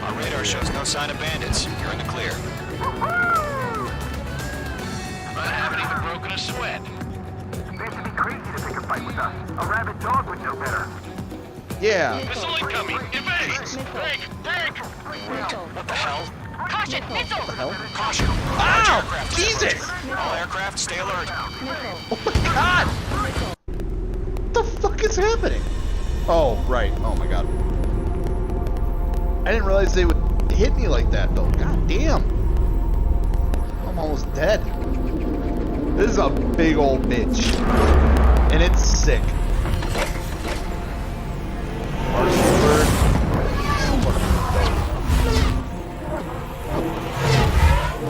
Our radar shows no sign of bandits. You're in the clear. I haven't even broken a sweat. You have to be crazy to pick a fight with us. A rabid dog would know better. Yeah. Missile incoming! Evade! Break! What the hell? Caution! Missile! Caution! Ow! Jesus! All aircraft, stay alert. Oh my god! What the fuck is happening? Oh, right. Oh my god. I didn't realize they would hit me like that, though. God damn. I'm almost dead. This is a big old bitch. And it's sick. Arsenal bird.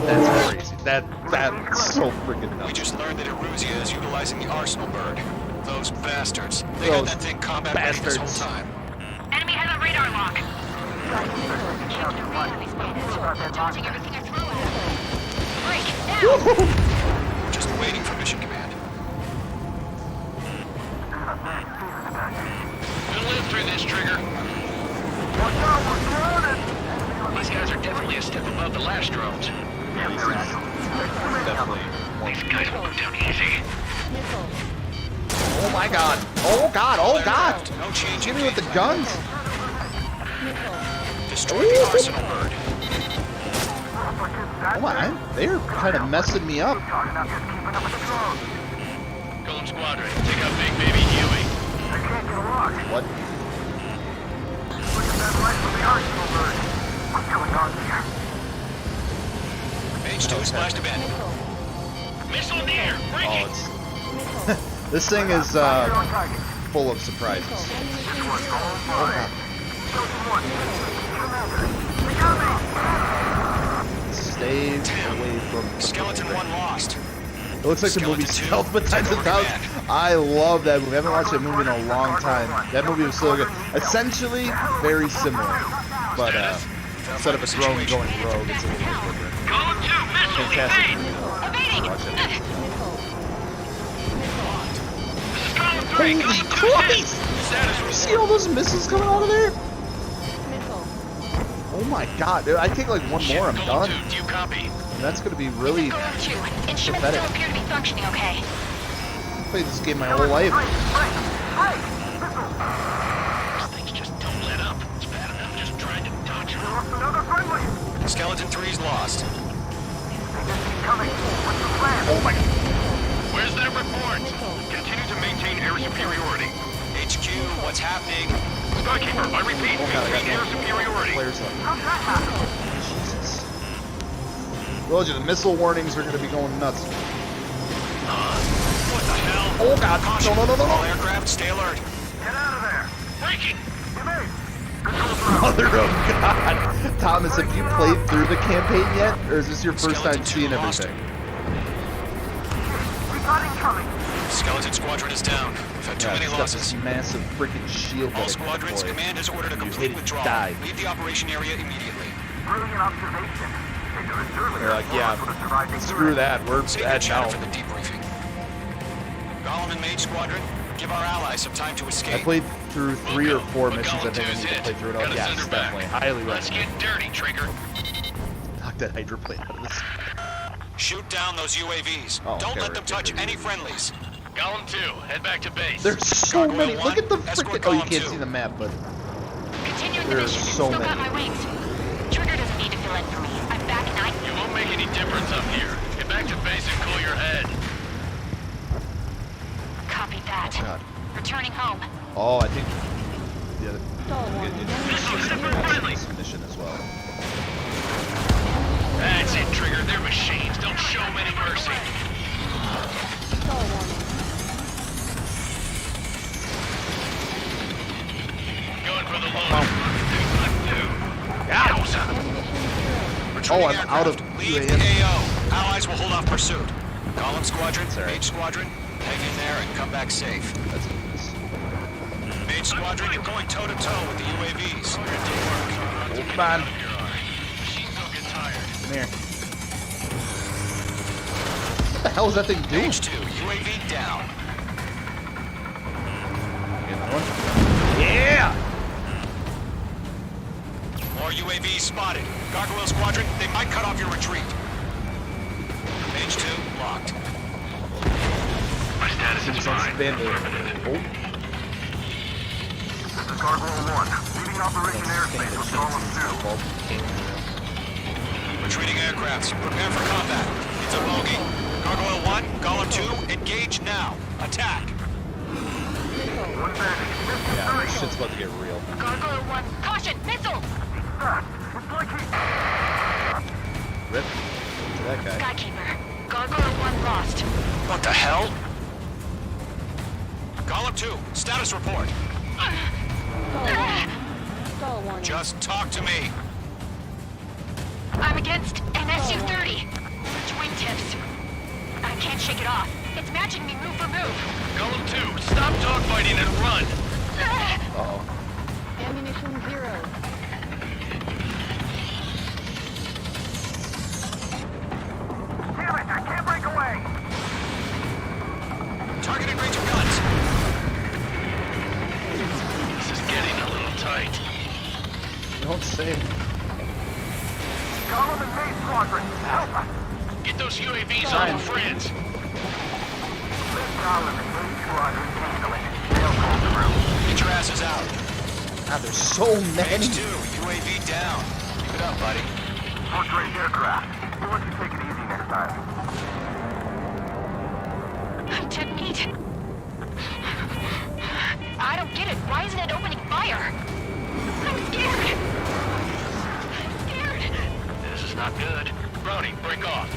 That's crazy. That's so freaking nuts. We just learned that Eruzia is utilizing the Arsenal bird. Those bastards. They had that thing combat ready this whole time. Enemy has a radar lock. Dodging everything I throw at him. Break! Now! Just waiting for mission command. We'll live through this, Trigger. These guys are definitely a step above the last drones. Definitely. These guys will go down my god. Oh god, oh god. No change. Hit me with the guns. Destroy the arsenal bird. Oh my, they're kind of messing me up. Golem Squadron, take out Big Baby Huey. What? Mage 2 splashed a bed. Missile near. Oh, it's this thing is full of surprises. Oh, stay away from Skeleton 1 lost. It looks like the movie Stealth Besides the Thousand. I love that movie. I haven't watched that movie in a long time. That movie was so good. Essentially, very similar. But instead of a drone going rogue, it's a little bit different. Fantastic movie. Watch it. Holy Christ! You see all those missiles coming out of there? Oh my god, dude, I take like one more, I'm done. Do you copy? And that's gonna be really Instruments still pathetic. appear to be functioning okay. I've played this game my whole life. These things just don't let up. It's bad enough just trying to dodge them. Skeleton 3 is lost. Oh my god. Where's that report? Continue to maintain air superiority. HQ, what's happening? Skykeeper, I repeat, maintain air superiority. Players left. Jesus. Told you, the missile warnings are gonna be going nuts. What the hell? Oh god, Caution. no. All aircraft, stay alert. Get out of there! Breaking! Mother of God. Thomas, have you played through the campaign yet? Or is this your first time seeing everything? Skeleton Squadron is down. We've had too many It's got losses. this massive freaking shield All that it can squadrons, deploy. command has ordered a You complete hit it, withdrawal. die. Leave the operation area immediately. They're like, yeah, screw that. We're Save your bad chatter now. for the debriefing. Golem and Mage Squadron, give our allies some time to I escape. played through 3 or 4 missions. I Golem think I 2 is need to hit. play through it all. Gotta Yes, send her back. definitely. Highly Let's recommend. get dirty, Trigger. Knock that hydroplane out of this. Shoot down those UAVs. Oh, Don't okay, let them right, touch right. any friendlies. Golem 2, head back to base. There's so Gargoyle many. Look at the 1, escort freaking. Oh, you Golem can't 2. see the map, but Continuing the there's mission. so Still got many. my wings. Trigger doesn't need to fill in for me. I'm back and You won't make any difference up here. Get back to base and cool your head. Copy that. God. Returning home. Oh, I think the other this mission as well. That's it, Trigger. They're machines. Don't show them any mercy. Going for the load. Retreating I'm aircraft. out of Leave UAM. the AO. Allies will hold off pursuit. Golem Squadron, Mage Squadron, hang in there and come back safe. That's nice. Mage Squadron, you're going toe-to-toe with the UAVs. Good work. Come on. Machines don't get tired. Come here. What the hell is that thing doing? Mage 2, UAV down. Get another one? Yeah! More UAVs spotted. Gargoyle Squadron, they might cut off your retreat. Mage 2, locked. My status is fine. Bandit. Oh. This is Gargoyle 1, leading Operation Airspace with Golem 2. Retreating aircrafts, prepare for combat. It's a bogey. Gargoyle 1, Golem 2, engage now. Attack. Yeah, this shit's about to get real. Gargoyle 1. Caution! Missile! Rip. To that guy. Skykeeper. Gargoyle 1 lost. What the hell? Golem 2, status report. Just talk to me. I'm against an SU-30. Wingtips. I can't shake it off. It's matching me move for move. Golem 2, stop dogfighting and run. Uh-oh. Ammunition 0. Damn it, I can't break away! Targeting range of guns. This is getting a little tight. Don't say. Golem and Mage Squadron, help us! Get those UAVs off of friends. Get your asses out. God, there's so many. H2, UAV down. Keep it up, buddy. Fort Gray's aircraft. We'll let you take it easy next time. I'm dead meat. I don't get it. Why isn't it opening fire? I'm scared. I'm scared. This is not good. Brownie, break off.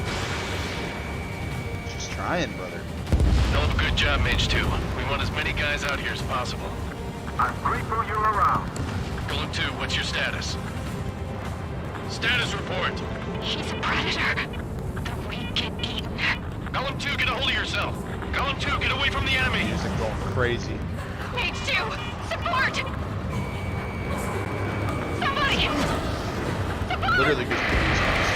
Just trying, brother. Hell of a good job, Mage 2. We want as many guys out here as possible. I'm grateful you're around. Golem 2, what's your status? Status report. He's a predator. The weak get eaten. Golem 2, get a hold of yourself. Golem 2, get away from the enemy. Music going crazy. Mage 2, support! Somebody! Support! Literally gives me goosebumps.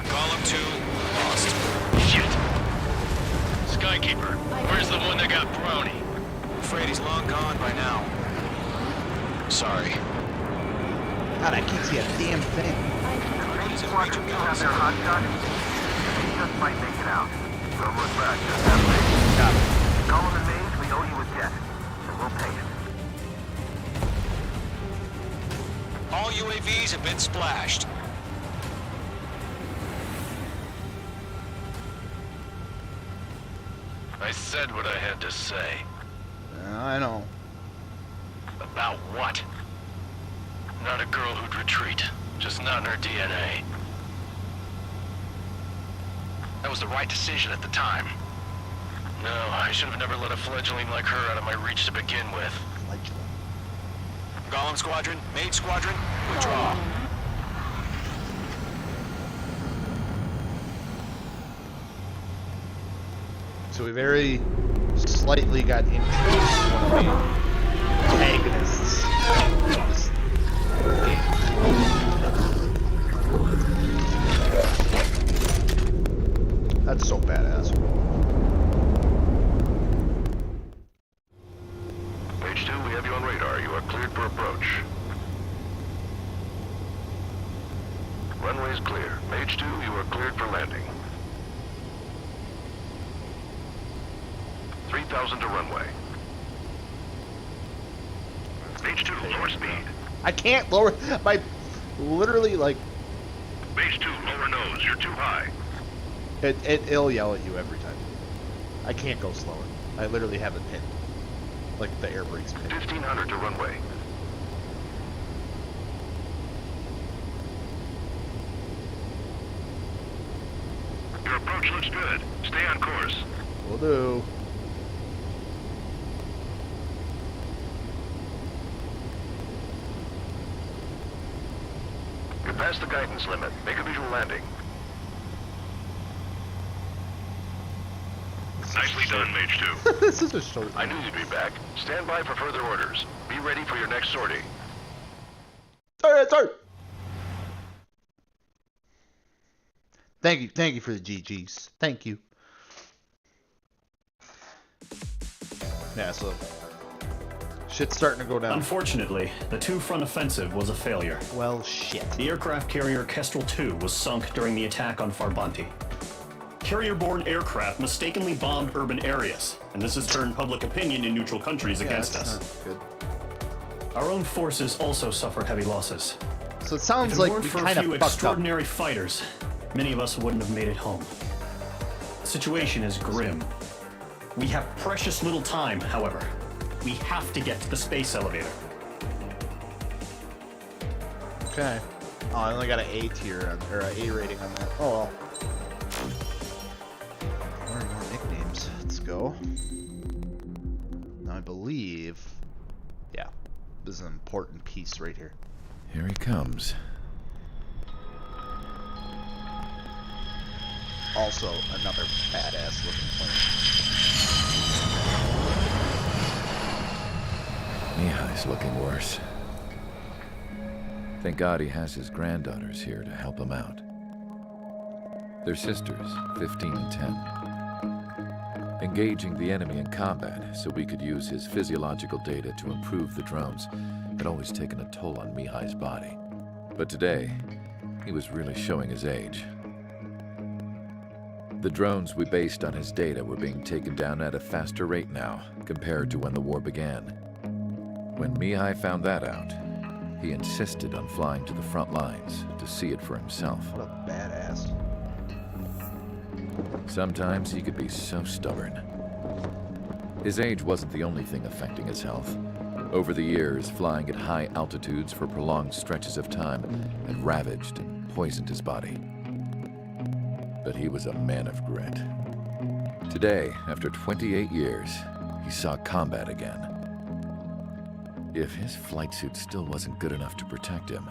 Golem 2, lost. Shit. Skykeeper, where's the one that got Brownie? Afraid he's long gone by now. Sorry. God, I can't see a damn thing. He's in Squadron major 2 out guns. there, hotshot. You just might make it out. Don't look back, just have faith. Got it. Golem and Mage, we owe you a jet. And we'll pay it. All UAVs have been splashed. I said what I had to say. I know. About what? Not a girl who'd retreat. Just not in her DNA. That was the right decision at the time. No, I should have never let a fledgling like her out of my reach to begin with. Golem Squadron, Mage Squadron, withdraw. So we very slightly got introduced to one of the antagonists of this game. That's so badass. Mage 2, we have you on radar. You are cleared for approach. Runway is clear. Mage 2, you are cleared for landing. 3,000 to runway. Mage 2, lower speed. I can't lower my literally like Mage 2, lower nose. You're too high. it'll yell at you every time. I can't go slower. I literally have it pinned. Like the air brakes pinned. 1,500 to runway. Your approach looks good. Stay on course. Will do. You're past the guidance limit. Make a visual landing. Nicely done, Mage 2. This is a short. I knew you'd be back. Stand by for further orders. Be ready for your next sortie. Sorry. Thank you for the GGs. Thank you. Yeah, so shit's starting to go down. Unfortunately, the two-front offensive was a failure. Well, shit. The aircraft carrier Kestrel 2 was sunk during the attack on Farbanti. Carrier-borne aircraft mistakenly bombed urban areas, and this has turned public opinion in neutral countries against us. Good. Our own forces also suffered heavy losses. So it sounds If it like weren't we for a kind few of fucked up. extraordinary fighters, many of us wouldn't have made it home. The situation is grim. We have precious little time, however. We have to get to the space elevator. Okay. Oh, I only got an A tier or an A rating on that. Oh well. More nicknames. Let's go. Now I believe, yeah, this is an important piece right here. Here he comes. Also, another badass looking plane. Mihai's looking worse. Thank God he has his granddaughters here to help him out. They're sisters, 15 and 10. Engaging the enemy in combat so we could use his physiological data to improve the drones had always taken a toll on Mihai's body. But today, he was really showing his age. The drones we based on his data were being taken down at a faster rate now compared to when the war began. When Mihai found that out, he insisted on flying to the front lines to see it for himself. What a badass. Sometimes he could be so stubborn. His age wasn't the only thing affecting his health. Over the years, flying at high altitudes for prolonged stretches of time had ravaged and poisoned his body. But he was a man of grit. Today, after 28 years, he saw combat again. If his flight suit still wasn't good enough to protect him,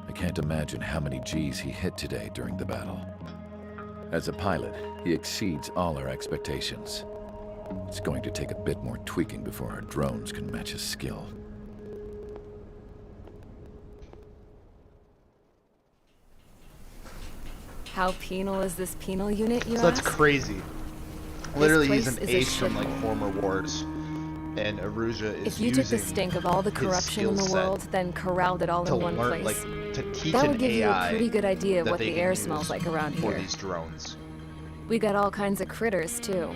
I can't imagine how many G's he hit today during the battle. As a pilot, he exceeds all our expectations. It's going to take a bit more tweaking before our drones can match his skill. How penal is this penal unit, you So that's ask? crazy. Literally, he's place an is a ace from like shithole. former wars, and Aruja is If you took the using stink of all the his corruption in the skill set world, then corralled it all to in one learn, place, like, to teach that an would give you a AI pretty good idea of that what they the can air use smells like around for here. these drones. We got all kinds of critters, too.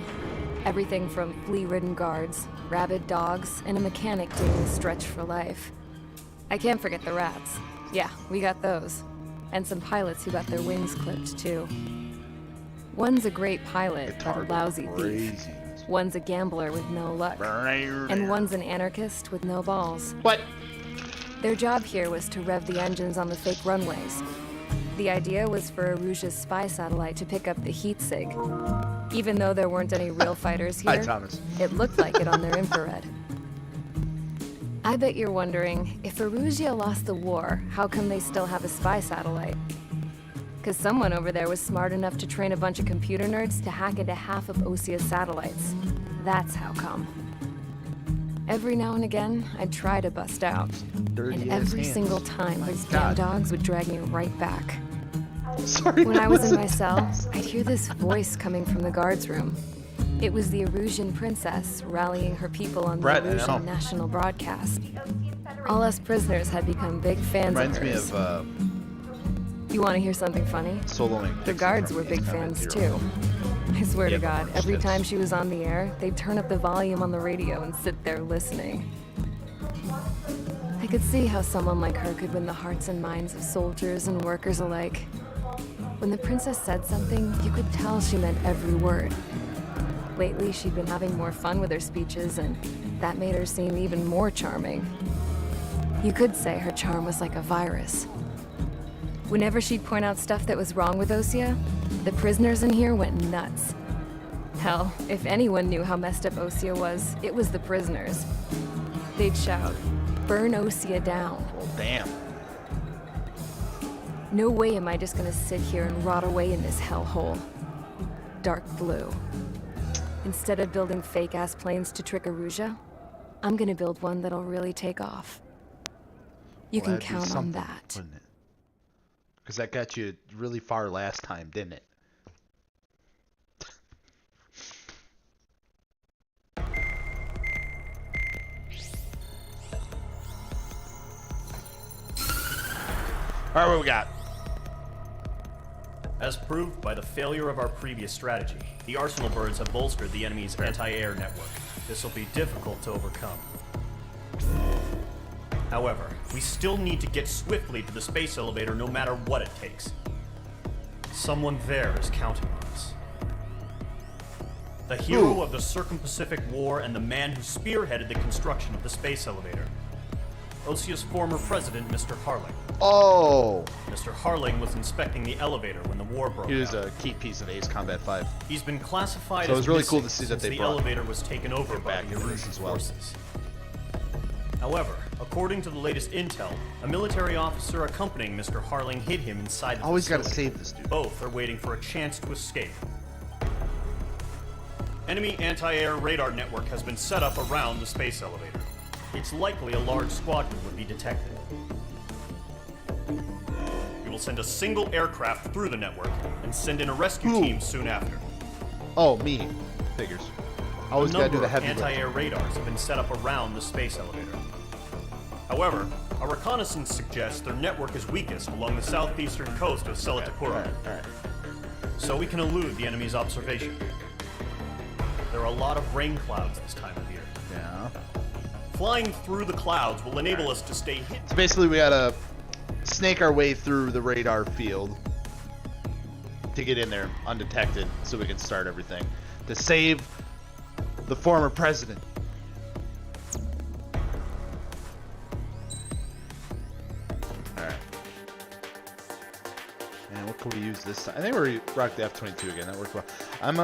Everything from flea-ridden guards, rabid dogs, and a mechanic doing stretch for life. I can't forget the rats. Yeah, we got those. And some pilots who got their wings clipped, too. One's a great pilot, but a lousy thief. One's a gambler with no luck. And one's an anarchist with no balls. What? Their job here was to rev the engines on the fake runways. The idea was for Aruja's spy satellite to pick up the heat sig. Even though there weren't any real fighters here, Hi, Thomas. it looked like it on their infrared. I bet you're wondering, if Aruja lost the war, how come they still have a spy satellite? Because someone over there was smart enough to train a bunch of computer nerds to hack into half of Osia's satellites. That's how come. Every now and again, I'd try to bust out. And every single time, those damn dogs would drag me right back. Sorry. When I was in my cell, I'd hear this voice coming from the guards room. It was the Erusian princess rallying her people on the Erusian national broadcast. All us prisoners had become big fans of hers. Reminds me of You want to hear something funny? soloing. The guards were big fans too. I swear to God, every time she was on the air, they'd turn up the volume on the radio and sit there listening. I could see how someone like her could win the hearts and minds of soldiers and workers alike. When the princess said something, you could tell she meant every word. Lately, she'd been having more fun with her speeches, and that made her seem even more charming. You could say her charm was like a virus. Whenever she'd point out stuff that was wrong with Osia, the prisoners in here went nuts. Hell, if anyone knew how messed up Osia was, it was the prisoners. They'd shout, "Burn Osia down." Well, damn. No way am I just gonna sit here and rot away in this hellhole. Dark blue. Instead of building fake-ass planes to trick Aruja, I'm gonna build one that'll really take off. You can count on that. Because that got you really far last time, didn't it? All right, what we got? As proved by the failure of our previous strategy, the Arsenal birds have bolstered the enemy's anti-air network. This will be difficult to overcome. However, we still need to get swiftly to the space elevator no matter what it takes. Someone there is counting on us. The hero of the Circum-Pacific War and the man who spearheaded the construction of the space elevator. Osia's former president, Mr. Harling. Oh! Mr. Harling was inspecting the elevator when the war broke out. He was a key piece of Ace Combat 5. He's been classified So it as was really missing cool to see that since they the brought elevator was taken over by back the into this Erusian as well. forces. However, according to the latest intel, a military officer accompanying Mr. Harling hid him inside the Always gotta facility. save this dude. Both are waiting for a chance to escape. Enemy anti-air radar network has been set up around the space elevator. It's likely a large squadron would be detected. We will send a single aircraft through the network and send in a rescue team soon after. Oh, me. Figures. Always gotta do the heavy anti-air lift. radars have been set up around the space elevator. However, Our reconnaissance suggests their network is weakest along the southeastern coast of Selatukura. Alright. So we can elude the enemy's observation. There are a lot of rain clouds this time of year. Yeah. Flying through the clouds will enable us to stay hidden. So basically we gotta snake our way through the radar field to get in there undetected so we can start everything. To save the former president. Alright. And what can we use this time? I think we're rock the F-22 again. That worked well. I'm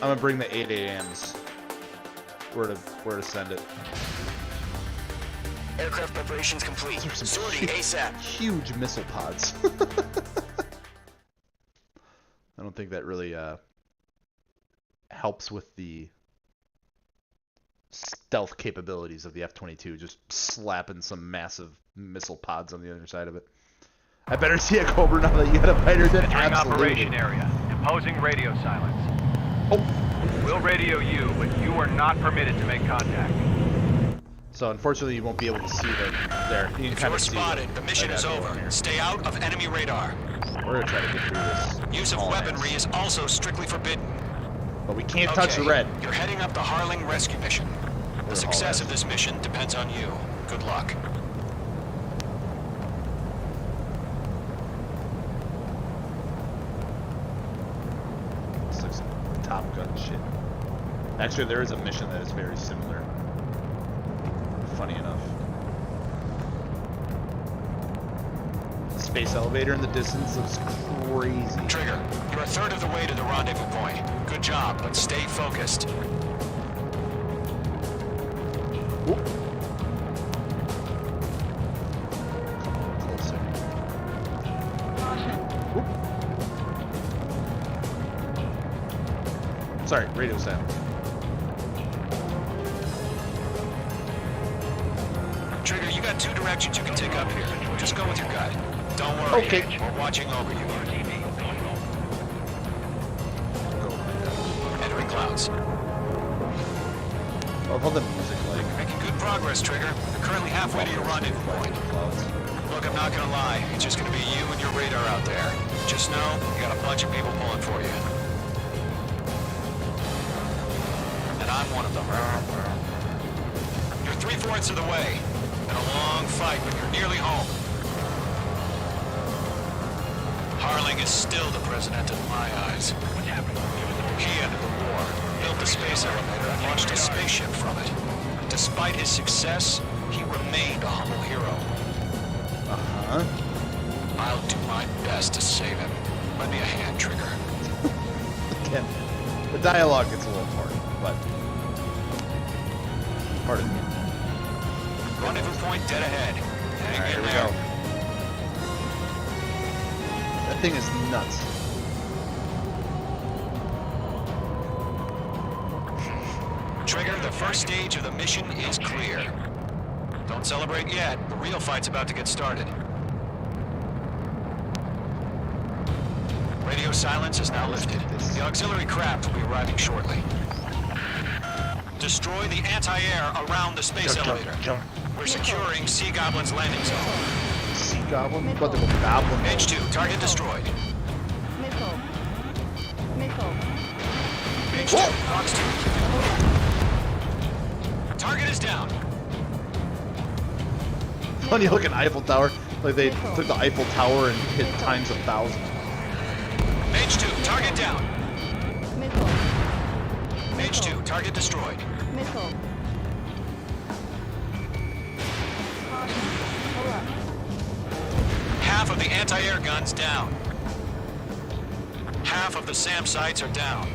gonna bring the 8 AMs. Where to send it. Aircraft preparations complete. Sorting ASAP. Huge missile pods. I don't think that really helps with the stealth capabilities of the F-22. Just slapping some massive missile pods on the other side of it. I better see a Cobra now that you got a fighter. Then Entering absolutely. operation area. Imposing radio silence. Oh. We'll radio you, but you are not permitted to make contact. So unfortunately, you won't be able to see them there. You can If kind you're of see spotted, them. the mission is over. Stay out of enemy radar. We're gonna try to get through this. Use of weaponry is also strictly forbidden. But we can't touch the red. You're heading up the Harling rescue mission. The success of this mission depends on you. Good luck. This looks like Top Gun shit. Actually, there is a mission that is very similar. Funny enough. The space elevator in the distance looks crazy. Trigger, you're a third of the way to the rendezvous point. Good job, but stay focused. Oop. Come on, closer. Oop. Sorry, radio silence. Trigger, you got two directions you can take up here. Just go with your gut. Don't worry. Okay. We're watching over you. Entering clouds. I love the music, like. Making good progress, Trigger. You're currently halfway to your rendezvous point. Look, I'm not gonna lie. It's just gonna be you and your radar out there. Just know, you got a bunch of people pulling for you. And I'm one of them. You're 3/4 of the way. Been a long fight, but you're nearly home. Harling is still the president in my eyes. He ended the war, built the space elevator, and launched a spaceship from it. Despite his success, he remained a humble hero. Uh-huh. I'll do my best to save him. Lend me a hand, Trigger. Again, the dialogue gets a little hard, but pardon me. Rendezvous point dead ahead. Hang Alright, in here we there. go. That thing is nuts. Trigger, the first stage of the mission is clear. Don't celebrate yet. The real fight's about to get started. Radio silence is now lifted. The auxiliary craft will be arriving shortly. Destroy the anti-air around the space elevator. We're securing Sea Goblin's landing zone. Sea Goblin? What the Goblin? H2, target destroyed. Missile. Missile. H2, Fox 2. Target is down. Funny looking Eiffel Tower. Like they took the Eiffel Tower and hit times 1,000. H2, target down. Missile. H2, target destroyed. Missile. Half of the anti-air guns down. Half of the SAM sites are down.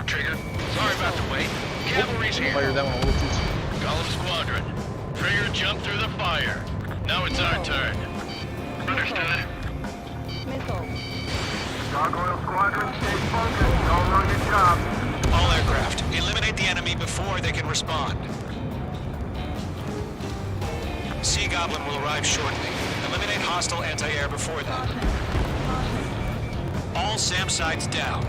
Trigger, sorry about the wait. Cavalry's here. Fired that one a little too soon. Golem Squadron. Trigger jumped through the fire. Now it's our turn. Understood. Missile. Gargoyle Squadron, stay focused. Don't run your job. All aircraft, eliminate the enemy before they can respond. Sea Goblin will arrive shortly. Eliminate hostile anti-air before then. All SAM sites down.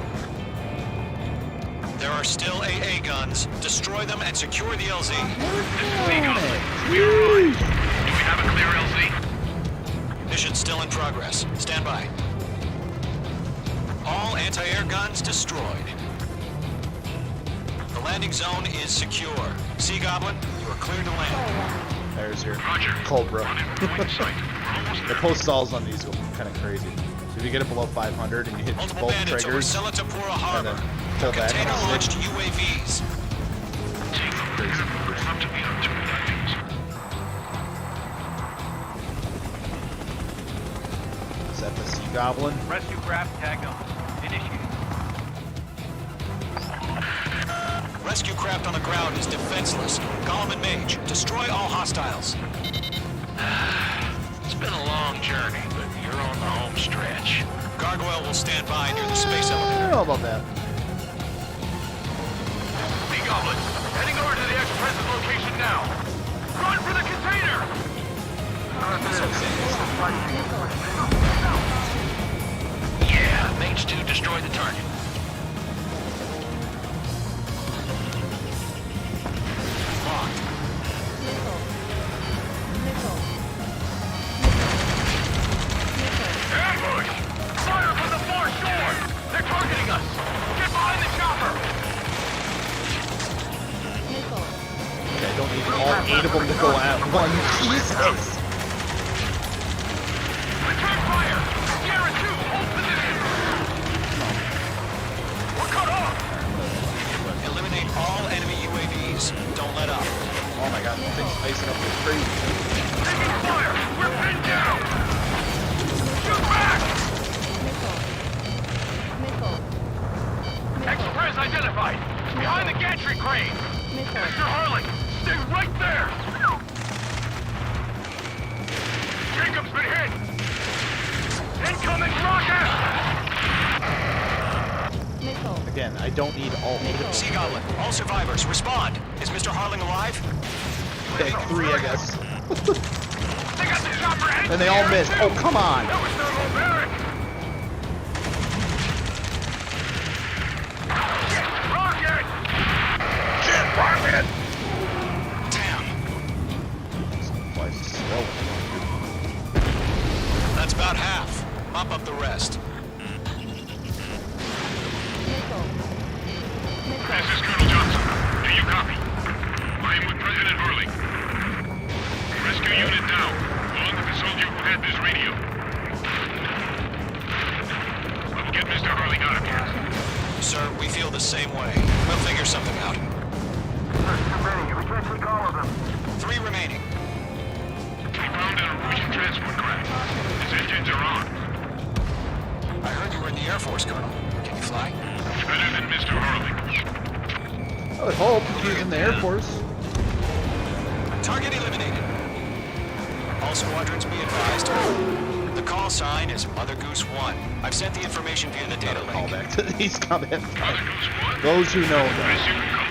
There are still AA guns. Destroy them and secure the LZ. This is Lee Goblin. We are on. Do we have a clear LZ? Mission still in progress. Stand by. All anti-air guns destroyed. The landing zone is secure. Sea Goblin, you are clear to land. There's your Roger. Cobra. On in plain sight. We're almost The there. post stalls on these go kind of crazy. So if you get it below 500 and you hit Multiple both bandits over triggers, Selatapura and Harbor. then pull back and Container-launched UAVs. Team up crazy. we're about to be on two landings. Is that the Sea Goblin? Rescue craft tagged on. Initiate. Rescue craft on the ground is defenseless. Gollum and Mage, destroy all hostiles. It's been a long journey, but you're on the home stretch. Gargoyle will stand by near the space I elevator. don't know about that. Lee Goblin, heading over to the ex-present location now. Run for the container! Yeah, Mage 2 destroyed the target. Locked. Missile. Missile. Ambush! Fire from the far shore! They're targeting us! Get behind the chopper! Missile. Okay, I don't need all 8 of them to go at one. Jesus! Return fire! Sierra 2, hold position! We're cut off! Eliminate all enemy UAVs. Don't let up. Oh my god, this thing's icing up like crazy. Taking fire! We're pinned down! Shoot back! Missile. Missile. Express identified! Behind the gantry crane! Missile. Mr. Harling, stay right there! Jacob's been hit! Incoming rocket! Missile. Again, I don't need all 8 of them. Sea Goblin, all survivors, respond. Is Mr. Harling alive? Okay, 3 I guess. They got the chopper and And they all Sierra missed. 2. Oh, come on! That was thermal barrack! Shit, rocket! Shit, rocket! Damn, Why is it slow? that's about half. Mop up the rest. Missile. This is Colonel Johnson. Do you copy? I am with President Hurley. Rescue unit down, along with the soldier who had this radio. I will get Mr. Hurley out of here. Sir, we feel the same way. We'll figure something out. We can't take all of them. 3 remaining. We found an Rouge transport craft. His engines are on. I heard you were in the Air Force, Colonel. Can you fly? Better than Mr. Hurley. I would hope if he was in the Air Force. Target eliminated. All squadrons be advised. The call sign is Mother Goose 1. I've sent the information via the data Call link. back to these combat. Mother Goose 1. Those who know know. As you can come.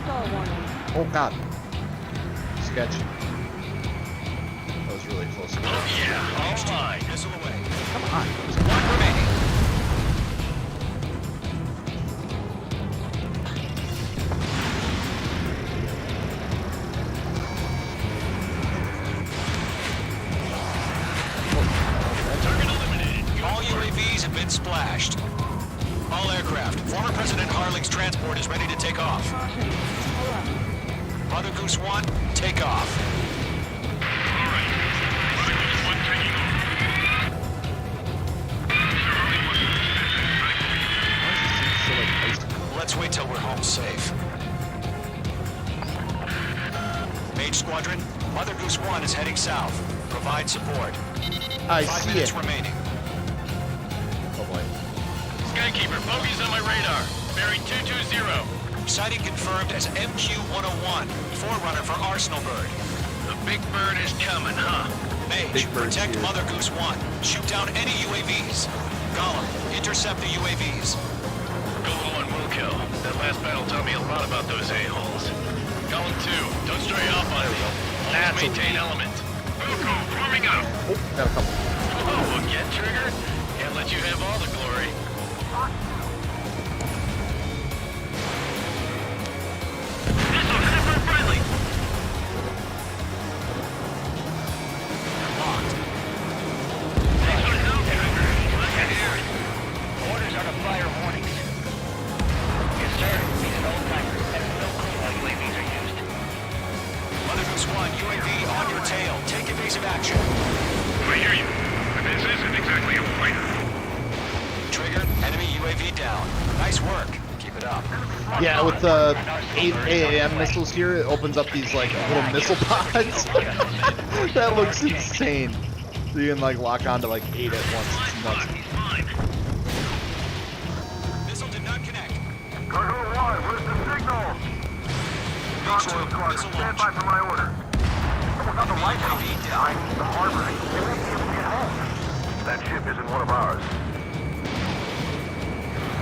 Stall warning. Oh god. Sketch. That was really close. Oh yeah, all fine. Missile away. Come on. 1 remaining. Target eliminated. All UAVs have been splashed. All aircraft. Former President Harling's transport is ready to take off. Caution. Pull up. Mother Goose 1, take off. All right. Mother Goose 1 taking off. Mr. Hurley was So like iced. Let's wait till we're home safe. Mage Squadron, Mother Goose 1 is heading south. Provide support. I 5 see minutes it. remaining. Oh boy. Skykeeper, bogeys on my radar. Bearing 220. Sighting confirmed as MQ-101, forerunner for Arsenal Bird. The big bird is coming, huh? Mage, Big Bird's protect here. Mother Goose 1. Shoot down any UAVs. Gollum, intercept the UAVs. Golden 1 will kill. That last battle taught me a lot about those a-holes. Golden 2, don't stray off on me. Always maintain element. Wilco, forming up. Oh, got a couple. Oh, again, Trigger? Can't let you have all the glory. Mother Goose 1, UAV on your tail. Take evasive action. I hear you, but this isn't exactly a fighter. Trigger, enemy UAV down. Nice work. Keep it up. Yeah, with the 8 AAM missiles here, it opens up these like little missile pods. That looks insane. So you can like lock onto like 8 at once. It's nuts. Missile did not connect. Gargoyle 1, where's the signal? Gargoyle Squad, stand by for my order. Someone got the lighthouse. I need the harbor. They may be able to get home. That ship isn't one of ours.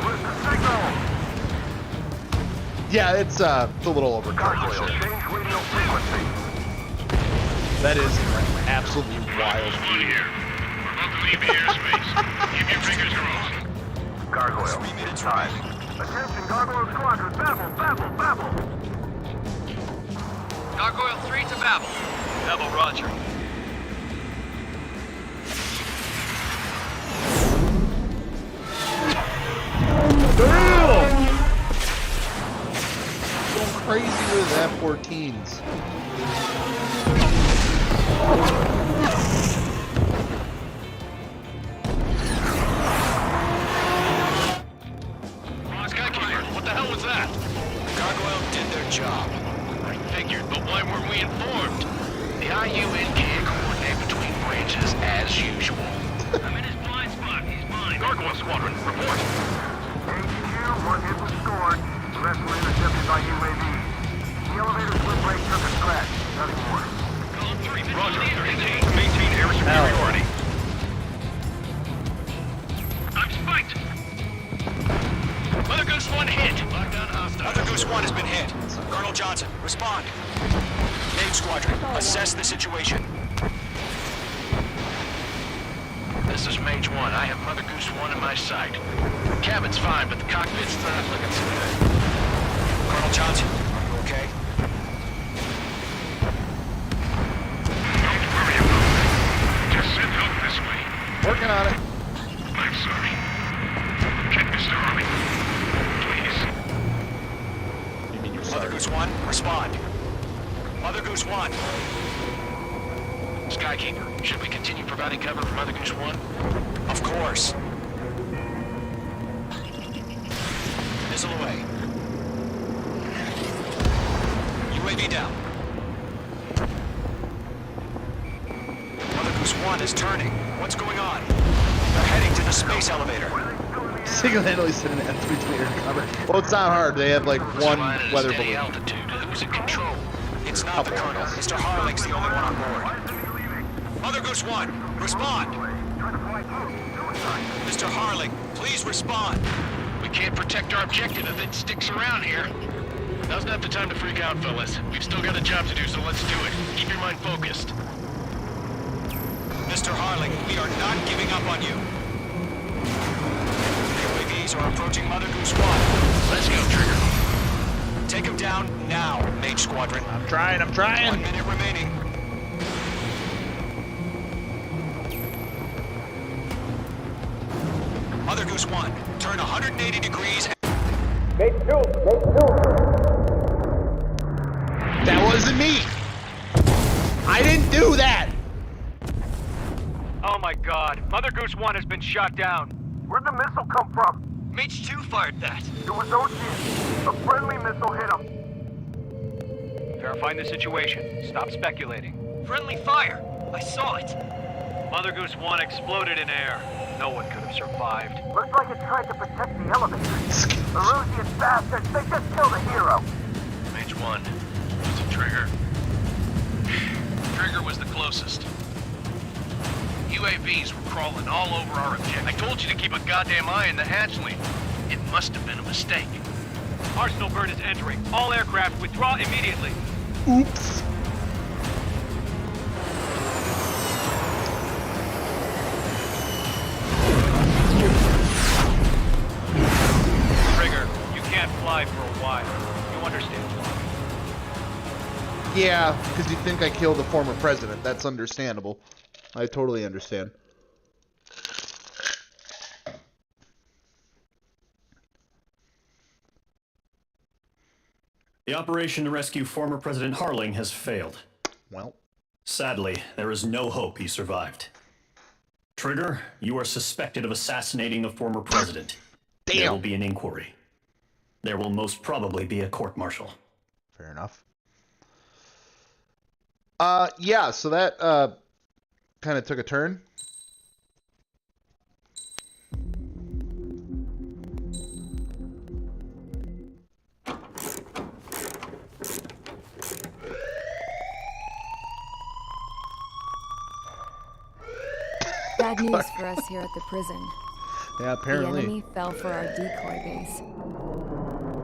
Where's the signal? Yeah, it's a little overkill for sure. Change radio frequency. That is an absolutely wild One view. here. We're about to leave the airspace. Keep your fingers crossed. Gargoyle, it's time. Attention, Gargoyle Squadron, babble, babble, babble. Gargoyle 3 to Babel. Babel, roger. Damn! Going crazy with F-14s. Skykeeper, what the hell was that? Gargoyle did their job. I figured, but why weren't we informed? The IUN can't coordinate between branches as usual. I'm in his blind spot. He's mine. Gargoyle Squadron, report. HQ, one hit was scored. The rest were intercepted by UAV. The elevator split brake took a scratch. Nothing more. Roger, maintain air superiority. I'm spiked. Mother Goose 1 hit. Lockdown hostile. Mother Goose 1 has been hit. Colonel Johnson, respond. Main Squadron, assess the situation. This is Mage 1. I have Mother Goose 1 in my sight. The cabin's fine, but the cockpit's not looking so good. Colonel Johnson, are you okay? Don't worry about it. Just send help this way. Working on it. I'm sorry. Get Mr. Harley. Please. You mean you're Mother sorry? Goose 1, respond. Mother Goose 1. Skykeeper, should we continue providing cover for Mother Goose 1? Of course. Missile away. UAV down. Mother Goose 1 is turning. What's going on? They're heading to the space elevator. Single-handedly send an F-3 to air cover. Well, it's not hard. They have like one weather balloon. Altitude. Who's in control? It's not the Colonel. Mr. Harling's the only one on board. Mother Goose 1, respond. Mr. Harling, please respond. We can't protect our objective if it sticks around here. Now's not the time to freak out, fellas. We've still got a job to do, so let's do it. Keep your mind focused. Mr. Harling, we are not giving up on you. UAVs are approaching Mother Goose 1. Let's go, Trigger. Take him down now, Mage Squadron. I'm trying. 1 minute remaining. Mother Goose 1, turn 180 degrees. That wasn't me. I didn't do that. Oh my god, Mother Goose 1 has been shot down. Where'd the missile come from? Mage 2 fired that. It was Ocean. A friendly missile hit him. Verifying the situation. Stop speculating. Friendly fire. I saw it. Mother Goose 1 exploded in air. No one could have survived. Looks like it tried to protect the elevator. The Rusian bastards, they just killed a hero. Mage 1. It's a Trigger. Trigger was the closest. UAVs were crawling all over our objective. I told you to keep a goddamn eye in the hatchling. It must have been a mistake. Arsenal bird is entering. All aircraft withdraw immediately. Oops. Trigger, you can't fly for a while. You understand why? Yeah, because you think I killed a former president. That's understandable. I totally understand. The operation to rescue former President Harling has failed. Well. Sadly, there is no hope he survived. Trigger, you are suspected of assassinating the former president. Damn. There will be an inquiry. There will most probably be a court-martial. Fair enough. Yeah, so that kind of took a turn. Bad news for us here at the prison. Yeah, apparently. The enemy fell for our decoy base.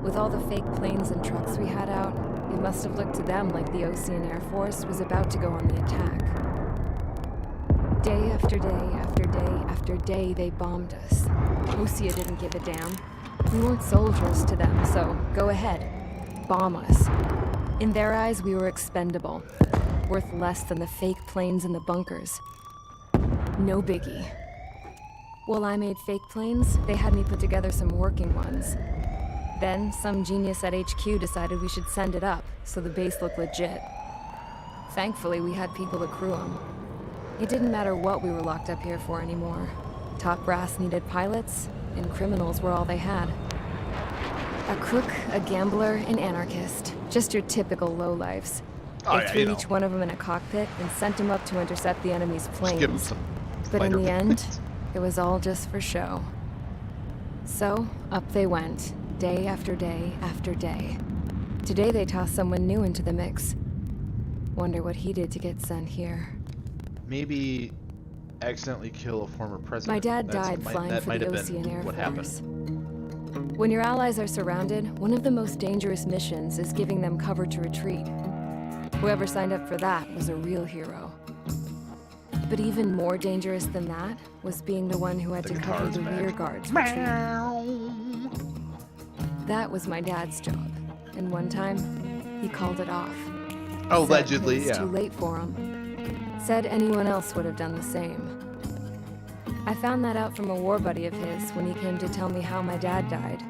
With all the fake planes and trucks we had out, it must have looked to them like the Ocean Air Force was about to go on the attack. Day after day after day after day, they bombed us. Osea didn't give a damn. We weren't soldiers to them, so go ahead. Bomb us. In their eyes, we were expendable. Worth less than the fake planes in the bunkers. No biggie. While I made fake planes, they had me put together some working ones. Then, some genius at HQ decided we should send it up, so the base looked legit. Thankfully, we had people to crew them. It didn't matter what we were locked up here for anymore. Top brass needed pilots, and criminals were all they had. A crook, a gambler, an anarchist. Just your typical lowlifes. They threw each one of them in a cockpit and sent them up to intercept the enemy's planes. But in the end, it was all just for show. So, up they went, day after day after day. Today they tossed someone new into the mix. Wonder what he did to get sent here. Maybe accidentally kill a former president. My dad died flying for the Ocean Air Force. When your allies are surrounded, one of the most dangerous missions is giving them cover to retreat. Whoever signed up for that was a real hero. But even more dangerous than that was being the one who had to cover the rear guard's retreat. That was my dad's job, and one time, he called it off. Allegedly, Said it was too late for him. Said anyone else would have done the same. I found that out from a war buddy of his when he came to tell me how my dad died.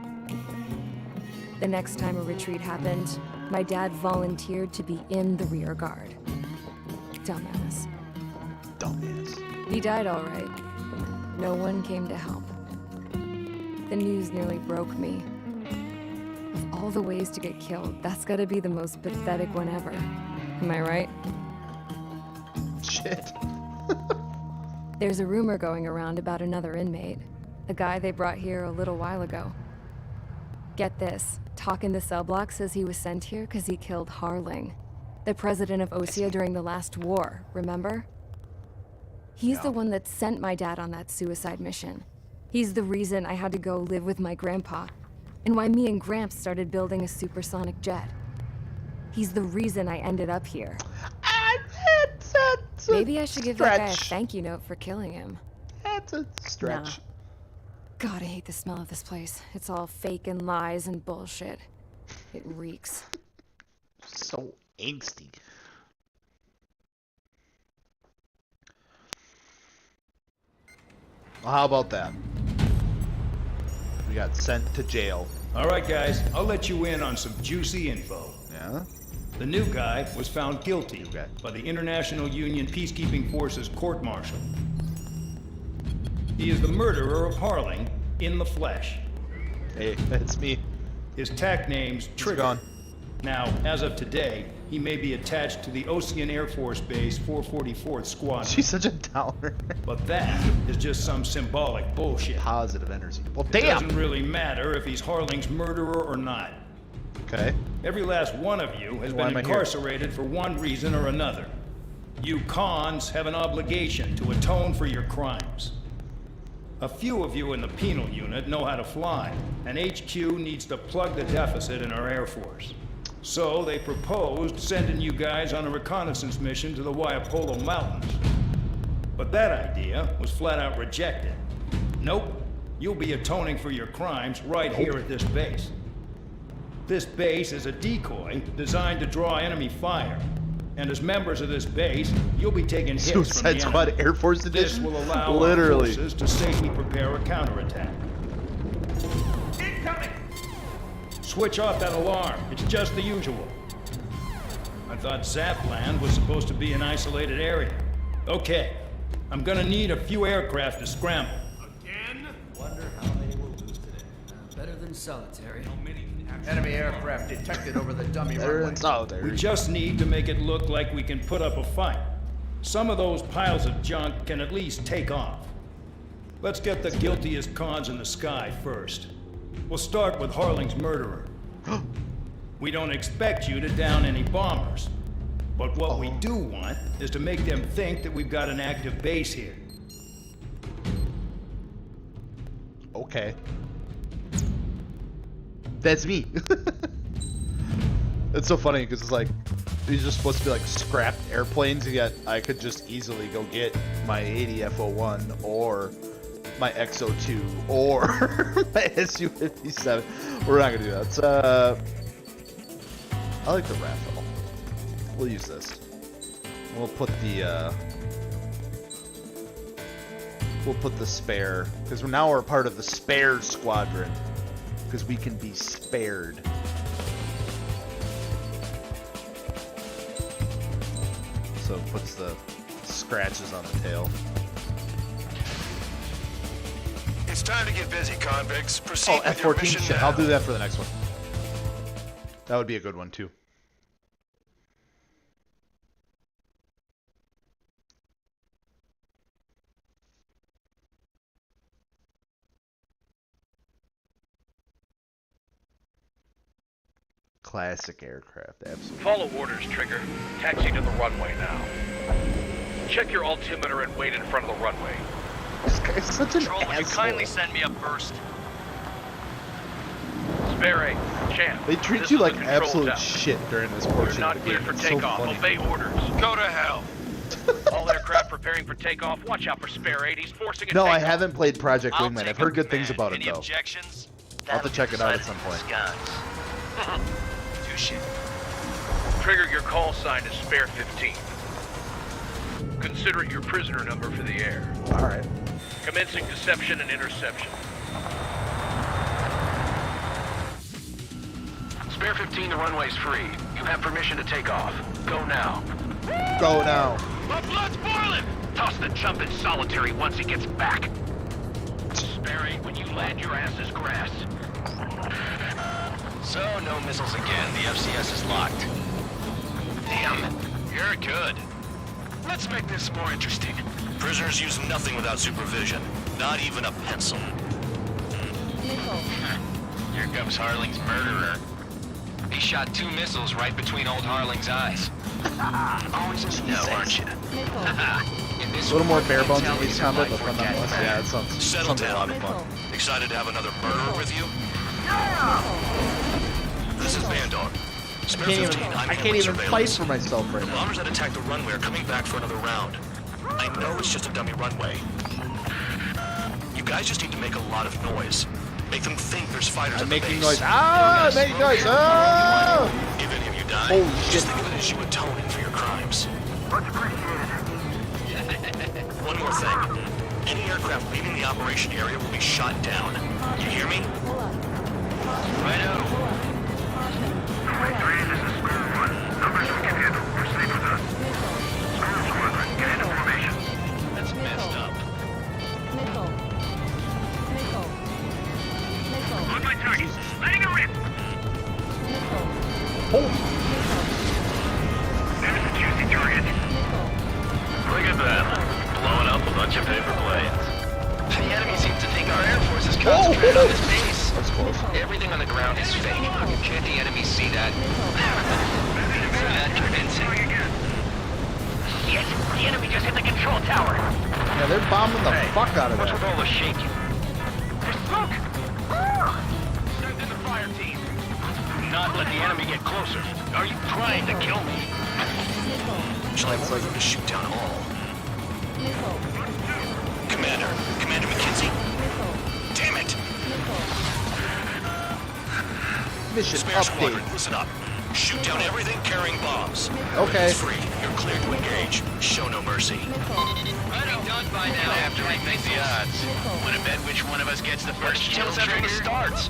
The next time a retreat happened, my dad volunteered to be in the rear guard. Dumbass. He died all right. No one came to help. The news nearly broke me. Of all the ways to get killed, that's gotta be the most pathetic one ever. Am I right? Shit. There's a rumor going around about another inmate. A guy they brought here a little while ago. Get this. Talk in the cell block says he was sent here because he killed Harling, the president of Osea during the last war, remember? He's the one that sent my dad on that suicide mission. He's the reason I had to go live with my grandpa, and why me and Gramps started building a supersonic jet. He's the reason I ended up here. Maybe I should give that guy a thank you note for killing him. That's a stretch. Nah. God, I hate the smell of this place. It's all fake and lies and bullshit. It reeks. So angsty. Well, how about that? We got sent to jail. All right, guys, I'll let you in on some juicy info. Yeah? The new guy was found guilty by the International Union Peacekeeping Forces court-martial. He is the murderer of Harling in the flesh. Hey, that's me. His tag name's Trigger. Now, as of today, he may be attached to the Ocean Air Force Base 444th Squadron. She's such a downer. But that is just some symbolic bullshit. Positive energy. Well, It damn! doesn't really matter if he's Harling's murderer or not. Okay. Every last one of you has Why been am I here? incarcerated for one reason or another. You cons have an obligation to atone for your crimes. A few of you in the penal unit know how to fly, and HQ needs to plug the deficit in our Air Force. So they proposed sending you guys on a reconnaissance mission to the Waiapolo Mountains. But that idea was flat out rejected. Nope, you'll be atoning for your crimes right here at this base. This base is a decoy designed to draw enemy fire. And as members of this base, you'll be taking hits from the Suicide enemy. Squad Air Force Edition? This will allow Literally. our forces to safely prepare a counterattack. Incoming! Switch off that alarm. It's just the usual. I thought Zapland was supposed to be an isolated area. Okay, I'm gonna need a few aircraft to scramble. Again? Wonder how they will lose today. Better than solitary. Enemy aircraft detected over the dummy Better runway. than solitary. We just need to make it look like we can put up a fight. Some of those piles of junk can at least take off. Let's get the guiltiest cons in the sky first. We'll start with Harling's murderer. We don't expect you to down any bombers. But what we do want is to make them think that we've got an active base here. Okay. That's me. It's so funny because it's like these are supposed to be like scrapped airplanes, yet I could just easily go get my ADF-01 or my XO2 or my SU-57. We're not gonna do that. I like the raffle. We'll use this. We'll put the spare, because now we're part of the spare squadron, because we can be spared. So it puts the scratches on the tail. It's time to get busy, convicts. Proceed with your F-14 mission shit. now. I'll do that for the next one. That would be a good one too. Classic aircraft, absolutely. Follow orders, Trigger. Taxi to the runway now. Check your altimeter and wait in front of the runway. This guy's such an Control, would you asshole. kindly send me up first? Spare A, Champ. They treat this you is like the control absolute tower. shit during this You're portion not of the cleared game. for It's so takeoff. funny. Obey orders. Go to hell. All aircraft preparing for takeoff. Watch out for Spare 8. He's forcing a No, takeoff. I haven't played Project I'll Wingman. take I've heard good command. things about it Any though. objections? I'll have to check it out at some point. Touche. Trigger, your call sign is Spare 15. Consider it your prisoner number for the air. Alright. Commencing deception and interception. Spare 15, the runway's free. You have permission to take off. Go now. Go now. My blood's boiling! Toss the jump in solitary once he gets back. Spare 8, when you land, your ass is grass. So, no missiles again. The FCS is locked. Damn, you're good. Let's make this more interesting. Prisoners use nothing without supervision. Not even a pencil. Here comes Harling's murderer. He shot 2 missiles right between old Harling's eyes. Always in the know, aren't you? A little more bare bones in Ace Combat, but fun nonetheless. Yeah, it sounds Settle a lot down. of fun. Excited to have another murderer with you? This is Bandog. Spare 15, I'm I in can't with even fight surveillance. for myself right The now. bombers that attacked the runway are coming back for another round. I know it's just a dummy runway. You guys just need to make a lot of noise. Make them think there's fighters I'm at the making base. noise. Ah! I'm making noise. Ah! If any of you die, Holy shit. just think of it as you atoning for your crimes. Much appreciated. One more thing. Any aircraft leaving the operation area will be shot down. You hear me? Righto. Victory, this is Square 1. Numbers we can handle. Proceed with us. Square Squadron, get into formation. That's messed up. On my target. Letting it rip. There's the juicy target. Look at that. Blowing up a bunch of paper planes. The enemy seems to think our Air Force is concentrated on this base. That's close. Everything on the ground is fake. Can't the enemy see that? That convincing. Yes, the enemy just hit the control tower. Yeah, they're bombing the fuck out of What's with that. all the shaking? There's smoke! Send in the fire team. Do not let the enemy get closer. Are you trying to kill me? Shall I order them to shoot down all? Commander McKenzie? Damn it! Mission Spare Squadron, update. listen up. Shoot down everything carrying bombs. Okay. It's free. You're cleared to engage. Show no mercy. Done by now. After I think the odds. Wanna bet which one of us gets the first kill Tell us everyone trigger? starts.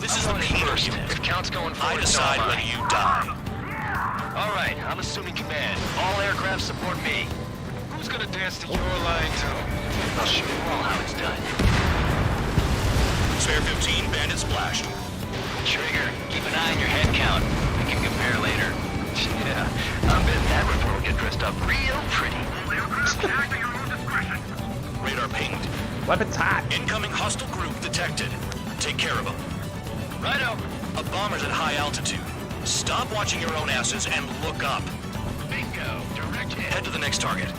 This is the penal unit. If count's going I forward, decide so am whether you die. Alright, I'm assuming command. All aircraft support me. Who's gonna dance to your line too? I'll show you all how it's done. Spare 15, bandit splashed. Trigger, keep an eye on your head count. We can compare later. Yeah, I bet that report will get dressed up real pretty. Radar pinged. Weapons hot. Incoming hostile group detected. Take care of them. Righto. A bomber's at high altitude. Stop watching your own asses and look up. Bingo, direct hit. Head to the next target.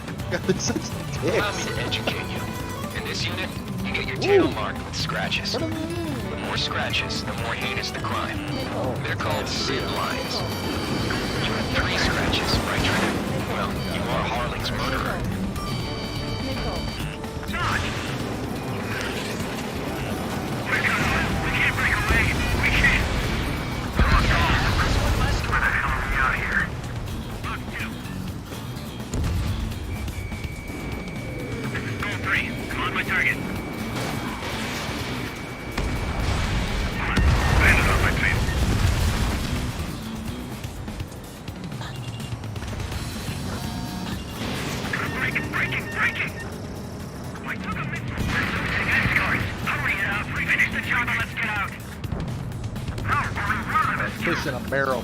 Such Allow me to educate you. In this unit, you get your tail marked with scratches. The more scratches, the more heinous the crime. They're called sin lines. You have 3 scratches, right, Trigger? Well, you are Harling's murderer. John! We can't break away. We can't. Come on, guys. Where the hell are we out here? Lock 2. This is Goal 3. Come on, my target. Come on. Land it on my tail. Breaking! I took a missile. Escorts, hurry up. We finished the job and let's get out. Fish in a barrel.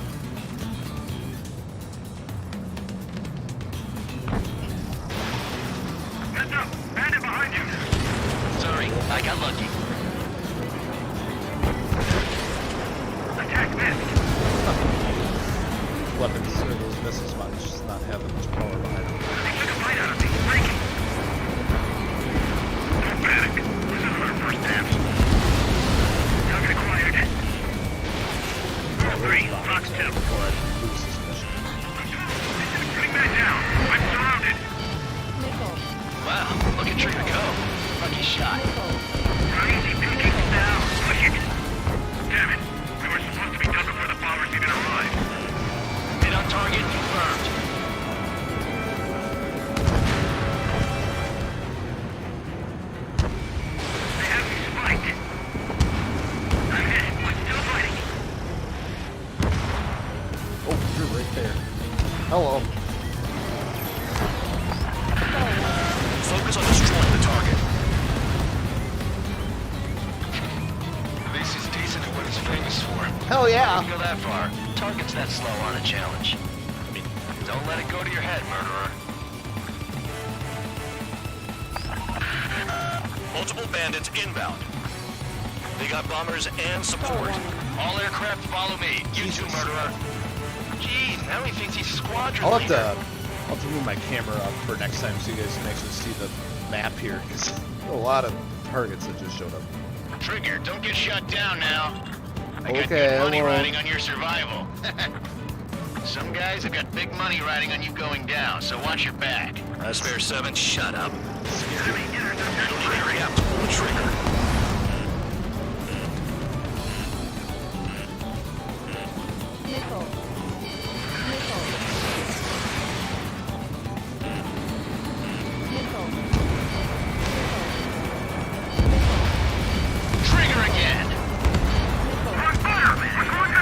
Heads up! Bandit behind you! Sorry, I got lucky. Attack missed! Weapons, those missile spots just not having much power behind them. They took a bite out of me. Breaking! Don't panic. This is our first dance. Target acquired. Goal 3, Fox 2. Before I lose this mission. Putting that down. I'm surrounded. Wow, look at Trigger go. Lucky shot. Easy pickings now. Push it. Damn it. We were supposed to be done before the bombers even arrived. Hit on target confirmed. They have me spiked. I'm hit, but still fighting. Oh, you're right there. Hello. Focus on destroying the target. At least he's decent at what he's famous for. Hell yeah. Don't go that far. Target's that slow on a challenge. Don't let it go to your head, murderer. Multiple bandits inbound. They got bombers and support. All aircraft follow me. You too, murderer. Jeez, now he thinks he's squadron I'll leader. have to move my camera up for next time so you guys can actually see the map here. Because a lot of targets that just showed up. Trigger, don't get shut down now. I got Okay, good money I won't. riding on your survival. Some guys have got big money riding on you going down, so watch your back. Spare 7, shut up. Hurry up. Pull the trigger. Trigger again.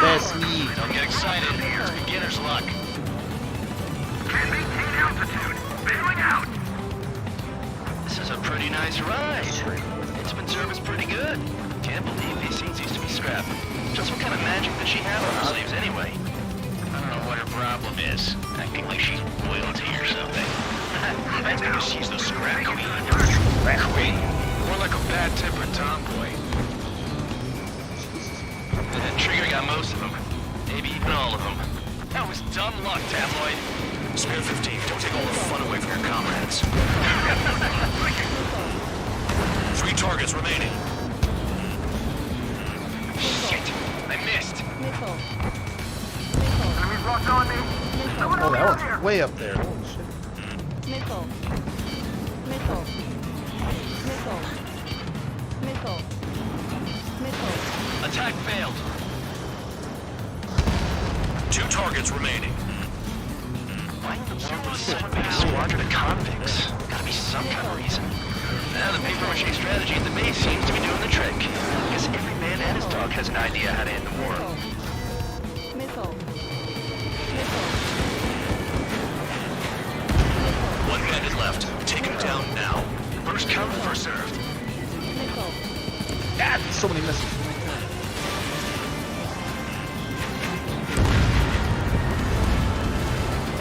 That's me. Don't get excited. It's beginner's luck. Can't maintain altitude. Bailing out. This is a pretty nice ride. Instrument service pretty good. Can't believe these scenes used to be scrapped. Just what kind of magic does she have on her sleeves anyway? I don't know what her problem is. Acting like she's royalty or something. That's because she's the scrap queen. Queen? More like a bad-tempered tomboy. And Trigger got most of them. Maybe even all of them. That was dumb luck, tabloid. Spare 15, don't take all the fun away from your comrades. 3 targets remaining. Shit! I missed. Enemies locked on me. Oh, that one's way up there. Holy shit. Missile. Missile. Missile. Missile. Missile. Attack failed. 2 targets remaining. Why in the world would someone make a squadron of convicts? Gotta be some kind of reason. Now the paper-mache strategy at the base seems to be doing the trick. I guess every man and his dog has an idea how to end the war. Missile. Missile. left. Take him down now. First come, first served. Ah, so many misses.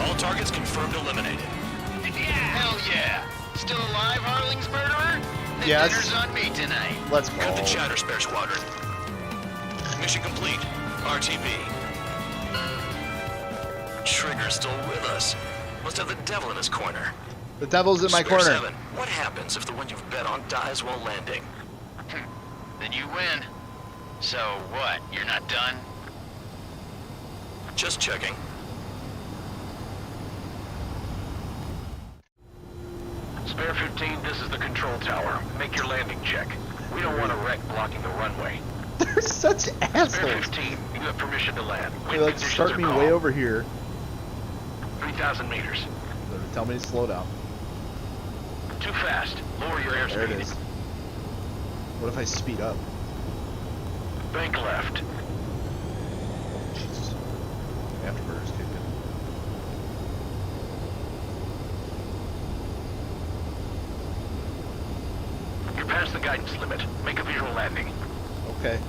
All targets confirmed eliminated. Hell yeah! Still alive, Harling's murderer? Then Yes. dinner's on me tonight. Let's go. Cut the chatter, Spare Squadron. Mission complete. RTB. Trigger's still with us. Must have the devil in his corner. The devil's in my Spare corner. 7, what happens if the one you've bet on dies while landing? Then you win. So what? You're not done? Just checking. Spare 15, this is the control tower. Make your landing check. We don't want a wreck blocking the runway. They're such assholes. Spare 15, you have permission to land. Hey, let's start me way over here. 3,000 meters. Tell me to slow down. Too fast. Lower your airspeed. There it is. What if I speed up? Bank left. Jesus. Afterburners kicked in. You're past the guidance limit. Make a visual landing. Okay.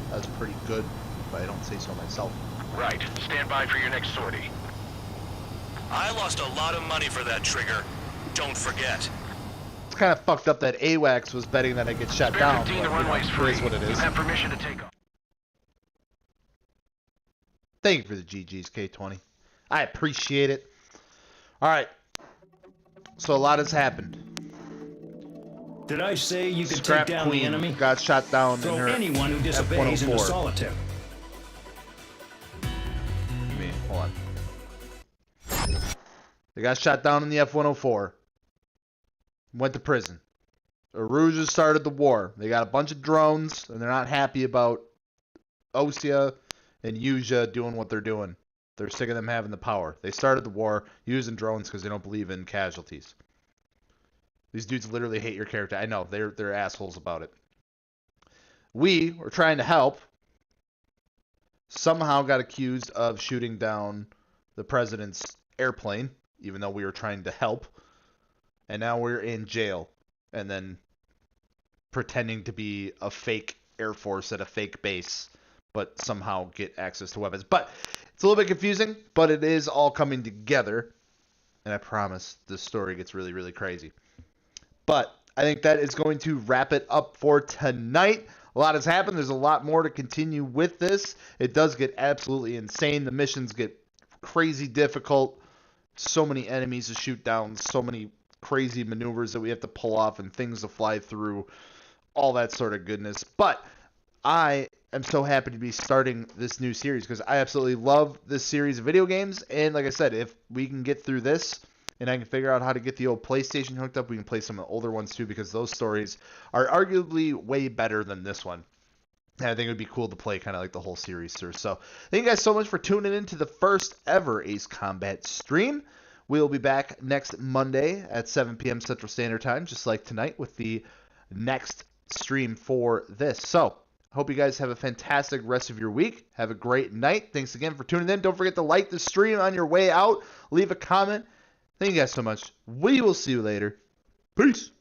That's pretty good, but I don't say so myself. Right. Stand by for your next sortie. I lost a lot of money for that trigger. Don't forget. It's kind of fucked up that AWACS was betting that I get shot Spare down. 15, But, the runway's it free. is what it You is. have permission to take off. Thank you for the GGs, K20. I appreciate it. All right. So a lot has happened. Did I say you could Scrap take down Queen the enemy? got shot down Throw in her anyone who disobeys into F-104. solitaire. Hold on. They got shot down in the F-104. Went to prison. Aruja started the war. They got a bunch of drones, and they're not happy about Osea and Yuja doing what they're doing. They're sick of them having the power. They started the war using drones because they don't believe in casualties. These dudes literally hate your character. I know. They're assholes about it. We were trying to help. Somehow got accused of shooting down the president's airplane, even though we were trying to help. And now we're in jail. And then pretending to be a fake Air Force at a fake base, but somehow get access to weapons. But it's a little bit confusing, but it is all coming together. And I promise this story gets really, really crazy. But I think that is going to wrap it up for tonight. A lot has happened. There's a lot more to continue with this. It does get absolutely insane. The missions get crazy difficult. So many enemies to shoot down. So many crazy maneuvers that we have to pull off and things to fly through. All that sort of goodness. But I am so happy to be starting this new series because I absolutely love this series of video games. And like I said, if we can get through this and I can figure out how to get the old PlayStation hooked up, we can play some of the older ones too because those stories are arguably way better than this one. And I think it would be cool to play kind of like the whole series through. So thank you guys so much for tuning in to the first ever Ace Combat stream. We'll be back next Monday at 7 p.m. Central Standard Time, just like tonight with the next stream for this. So hope you guys have a fantastic rest of your week. Have a great night. Thanks again for tuning in. Don't forget to like the stream on your way out. Leave a comment. Thank you guys so much. We will see you later. Peace.